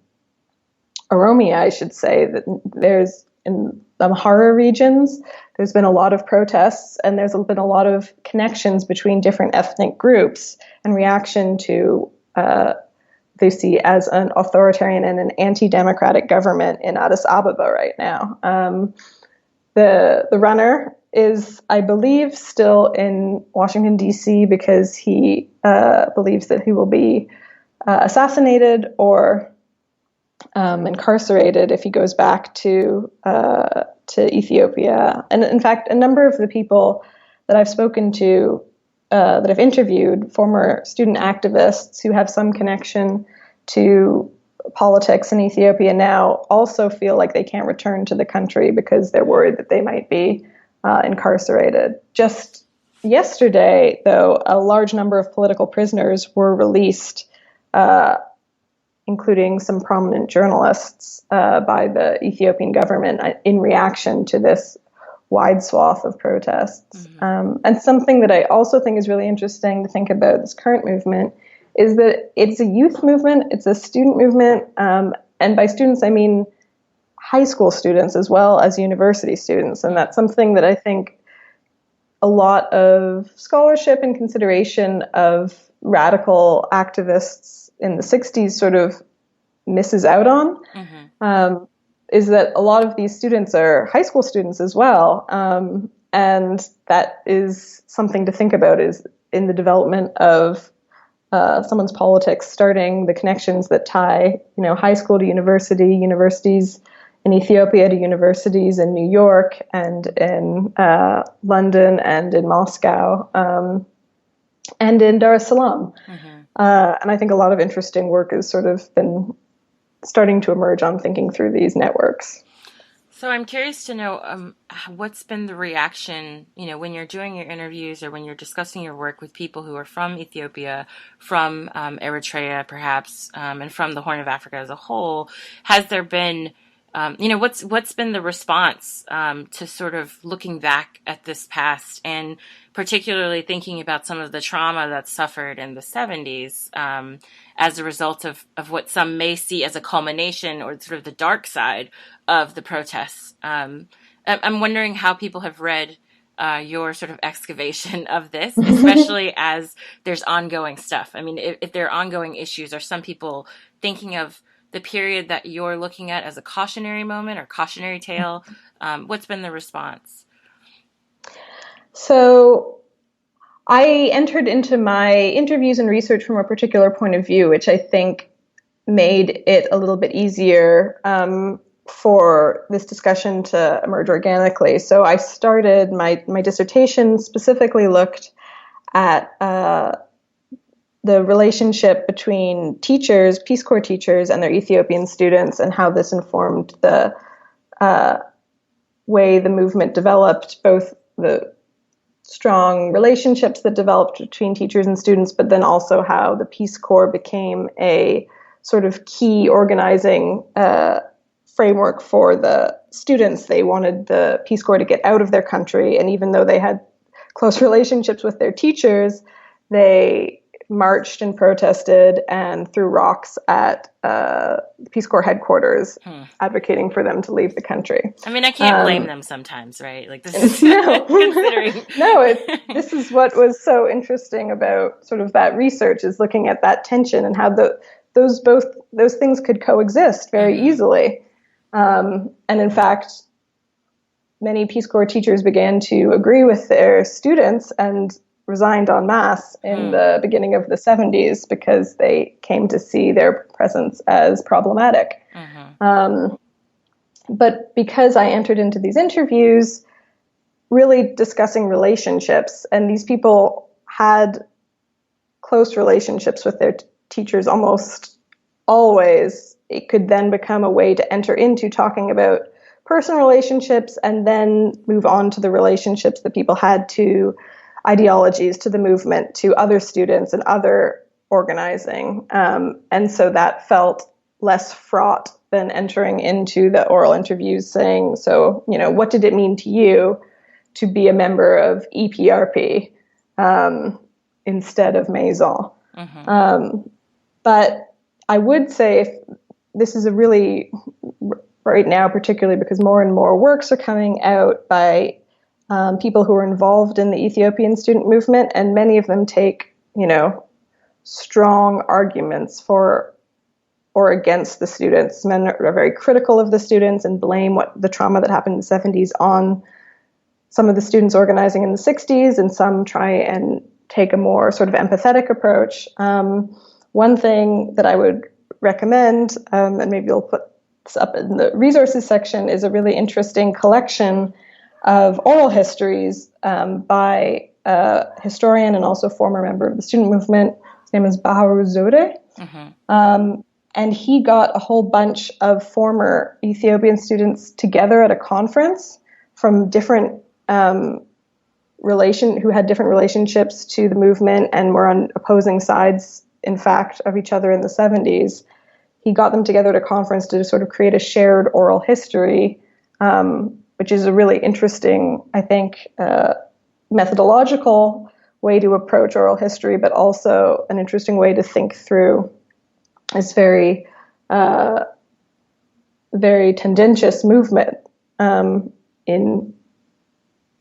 I should say, that there's in the Amhara regions, there's been a lot of protests, and there's been a lot of connections between different ethnic groups in reaction to they see as an authoritarian and an anti-democratic government in Addis Ababa right now. The runner is, I believe, still in Washington, D.C. because he believes that he will be assassinated or incarcerated if he goes back to Ethiopia. And in fact, a number of the people that I've spoken to, that I've interviewed, former student activists who have some connection to politics in Ethiopia now, also feel like they can't return to the country because they're worried that they might be incarcerated. Just yesterday, though, a large number of political prisoners were released, including some prominent journalists, by the Ethiopian government in reaction to this wide swath of protests. And something that I also think is really interesting to think about this current movement is that it's a youth movement, it's a student movement, and by students I mean high school students as well as university students. And that's something that I think a lot of scholarship and consideration of radical activists in the 60s sort of misses out on, is that a lot of these students are high school students as well. And that is something to think about, is in the development of someone's politics, starting the connections that tie, high school to university, universities in Ethiopia to universities in New York and in London and in Moscow and in Dar es Salaam. And I think a lot of interesting work has sort of been starting to emerge on thinking through these networks. So I'm curious to know what's been the reaction, when you're doing your interviews or when you're discussing your work with people who are from Ethiopia, from Eritrea perhaps, and from the Horn of Africa as a whole. Has there been, what's been the response to sort of looking back at this past, and particularly thinking about some of the trauma that's suffered in the 70s as a result of what some may see as a culmination or sort of the dark side of the protests. I'm wondering how people have read your sort of excavation of this, especially as there's ongoing stuff. I mean, if there are ongoing issues, are some people thinking of the period that you're looking at as a cautionary moment or cautionary tale? What's been the response? So I entered into my interviews and research from a particular point of view, which I think made it a little bit easier for this discussion to emerge organically. So I started my dissertation specifically looked at the relationship between teachers, Peace Corps teachers, and their Ethiopian students, and how this informed the way the movement developed, both the strong relationships that developed between teachers and students, but then also how the Peace Corps became a sort of key organizing framework for the students. They wanted the Peace Corps to get out of their country, and even though they had close relationships with their teachers, they marched and protested and threw rocks at Peace Corps headquarters, advocating for them to leave the country. I mean, I can't blame them sometimes, right? Like this is no, considering. No, this is what was so interesting about sort of that research, is looking at that tension and how those things could coexist very easily. And in fact, many Peace Corps teachers began to agree with their students and resigned en masse in the beginning of the 70s because they came to see their presence as problematic. But because I entered into these interviews really discussing relationships, and these people had close relationships with their teachers almost always, it could then become a way to enter into talking about personal relationships and then move on to the relationships that people had to ideologies, to the movement, to other students and other organizing. And so that felt less fraught than entering into the oral interviews saying, so, what did it mean to you to be a member of EPRP instead of Maison? But I would say if this is a really, right now, particularly because more and more works are coming out by people who are involved in the Ethiopian student movement, and many of them take, strong arguments for or against the students. Men are very critical of the students and blame the trauma that happened in the 70s on some of the students organizing in the 60s, and some try and take a more sort of empathetic approach. One thing that I would recommend, and maybe you'll put this up in the resources section, is a really interesting collection of oral histories by a historian and also former member of the student movement. His name is Bahru Zewde. And he got a whole bunch of former Ethiopian students together at a conference from different who had different relationships to the movement and were on opposing sides, in fact, of each other in the 70s. He got them together at a conference to sort of create a shared oral history, which is a really interesting, I think, methodological way to approach oral history, but also an interesting way to think through this very, very tendentious movement in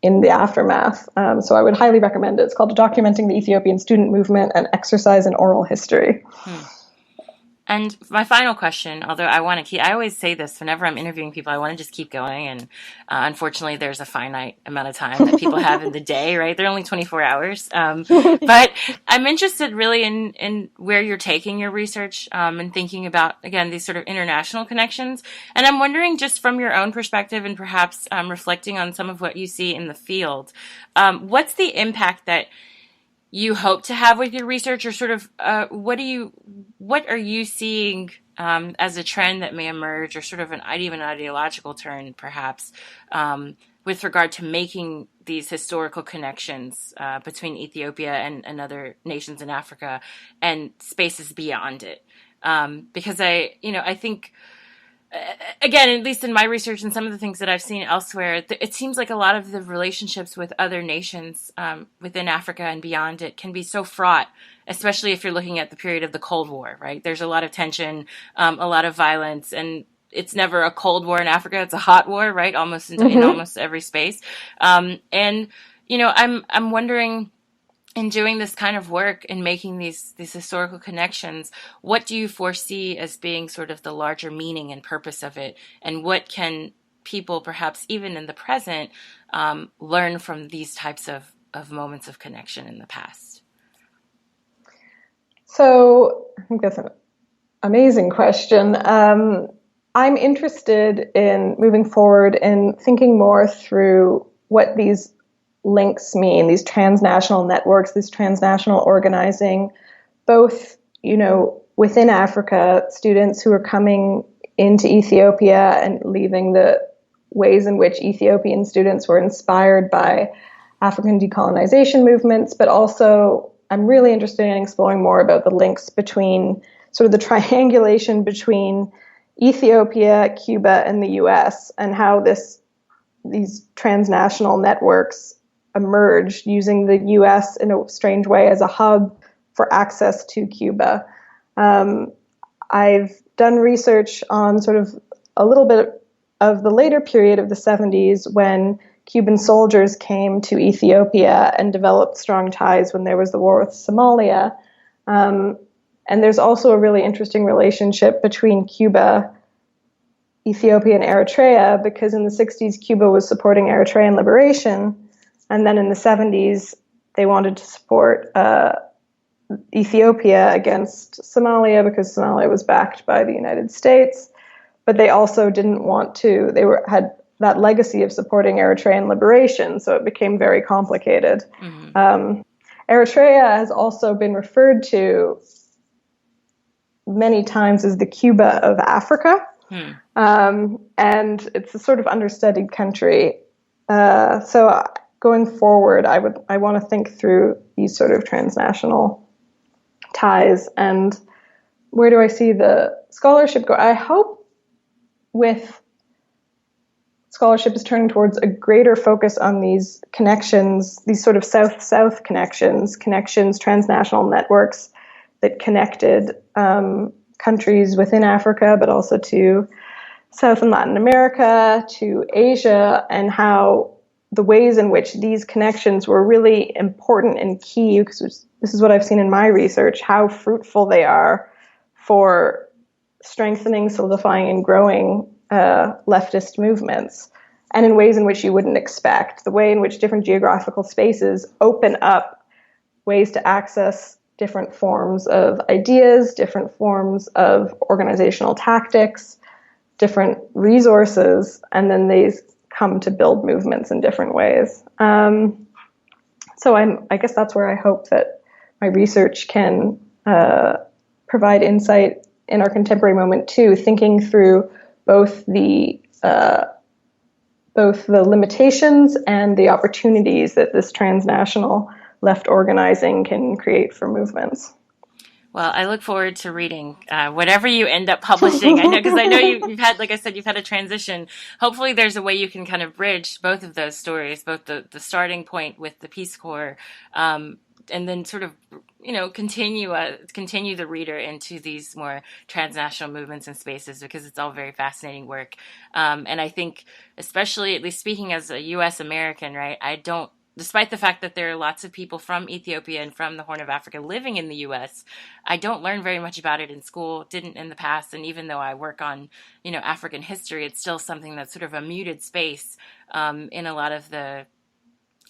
the aftermath. So I would highly recommend it. It's called Documenting the Ethiopian Student Movement: An Exercise in Oral History. And my final question, although I always say this whenever I'm interviewing people, I want to just keep going. And unfortunately, there's a finite amount of time that people have in the day, right? They're only 24 hours. But I'm interested really in where you're taking your research and thinking about, again, these sort of international connections. And I'm wondering, just from your own perspective and perhaps reflecting on some of what you see in the field, what's the impact that you hope to have with your research, or sort of what are you seeing as a trend that may emerge, or sort of even an ideological turn, perhaps, with regard to making these historical connections between Ethiopia and other nations in Africa and spaces beyond it? Because I think, again, at least in my research and some of the things that I've seen elsewhere, it seems like a lot of the relationships with other nations within Africa and beyond it can be so fraught, especially if you're looking at the period of the Cold War, right? There's a lot of tension, a lot of violence, and it's never a Cold War in Africa. It's a hot war, right? Almost in almost every space. I'm wondering, in doing this kind of work and making these historical connections, what do you foresee as being sort of the larger meaning and purpose of it? And what can people, perhaps even in the present, learn from these types of moments of connection in the past? So I think that's an amazing question. I'm interested in moving forward and thinking more through what these links mean, these transnational networks, this transnational organizing, both, within Africa, students who are coming into Ethiopia and leaving, the ways in which Ethiopian students were inspired by African decolonization movements, but also I'm really interested in exploring more about the links between sort of the triangulation between Ethiopia, Cuba, and the US, and how these transnational networks emerged using the U.S. in a strange way as a hub for access to Cuba. I've done research on sort of a little bit of the later period of the 70s when Cuban soldiers came to Ethiopia and developed strong ties when there was the war with Somalia. And there's also a really interesting relationship between Cuba, Ethiopia, and Eritrea, because in the 60s, Cuba was supporting Eritrean liberation. And then in the 70s, they wanted to support Ethiopia against Somalia because Somalia was backed by the United States. But they also didn't want to, had that legacy of supporting Eritrean liberation, so it became very complicated. Mm-hmm. Eritrea has also been referred to many times as the Cuba of Africa, and it's a sort of understudied country. So going forward, I want to think through these sort of transnational ties, and where do I see the scholarship go? I hope with scholarship is turning towards a greater focus on these connections, these sort of South-South connections, transnational networks that connected countries within Africa, but also to South and Latin America, to Asia, and how the ways in which these connections were really important and key, because this is what I've seen in my research, how fruitful they are for strengthening, solidifying, and growing leftist movements, and in ways in which you wouldn't expect, the way in which different geographical spaces open up ways to access different forms of ideas, different forms of organizational tactics, different resources, and then these come to build movements in different ways. So I guess that's where I hope that my research can provide insight in our contemporary moment too, thinking through both the limitations and the opportunities that this transnational left organizing can create for movements. Well, I look forward to reading whatever you end up publishing. I know you've had, like I said, you've had a transition. Hopefully there's a way you can kind of bridge both of those stories, both the starting point with the Peace Corps, and then sort of, continue the reader into these more transnational movements and spaces, because it's all very fascinating work. And I think, especially, at least speaking as a U.S. American, right, despite the fact that there are lots of people from Ethiopia and from the Horn of Africa living in the U.S., I don't learn very much about it in school, didn't in the past. And even though I work on, African history, it's still something that's sort of a muted space in a lot of the,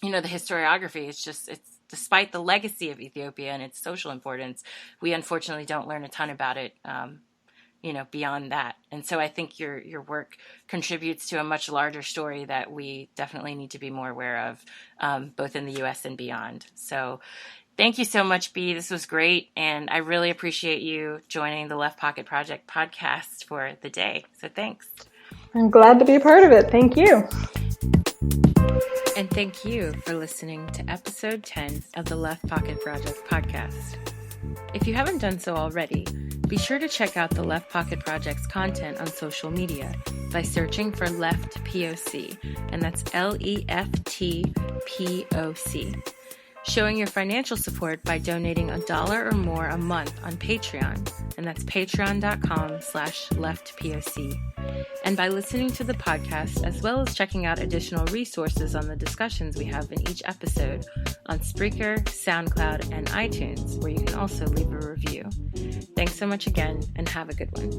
the historiography. It's despite the legacy of Ethiopia and its social importance, we unfortunately don't learn a ton about it, beyond that. And so I think your work contributes to a much larger story that we definitely need to be more aware of, both in the U.S. and beyond. So thank you so much, Bea. This was great. And I really appreciate you joining the Left Pocket Project podcast for the day. So thanks. I'm glad to be a part of it. Thank you. And thank you for listening to episode 10 of the Left Pocket Project podcast. If you haven't done so already, be sure to check out the Left Pocket Project's content on social media by searching for Left POC, and that's LEFT POC. Showing your financial support by donating $1 or more a month on Patreon, and that's patreon.com/leftpoc. And by listening to the podcast, as well as checking out additional resources on the discussions we have in each episode on Spreaker, SoundCloud, and iTunes, where you can also leave a review. Thanks so much again, and have a good one.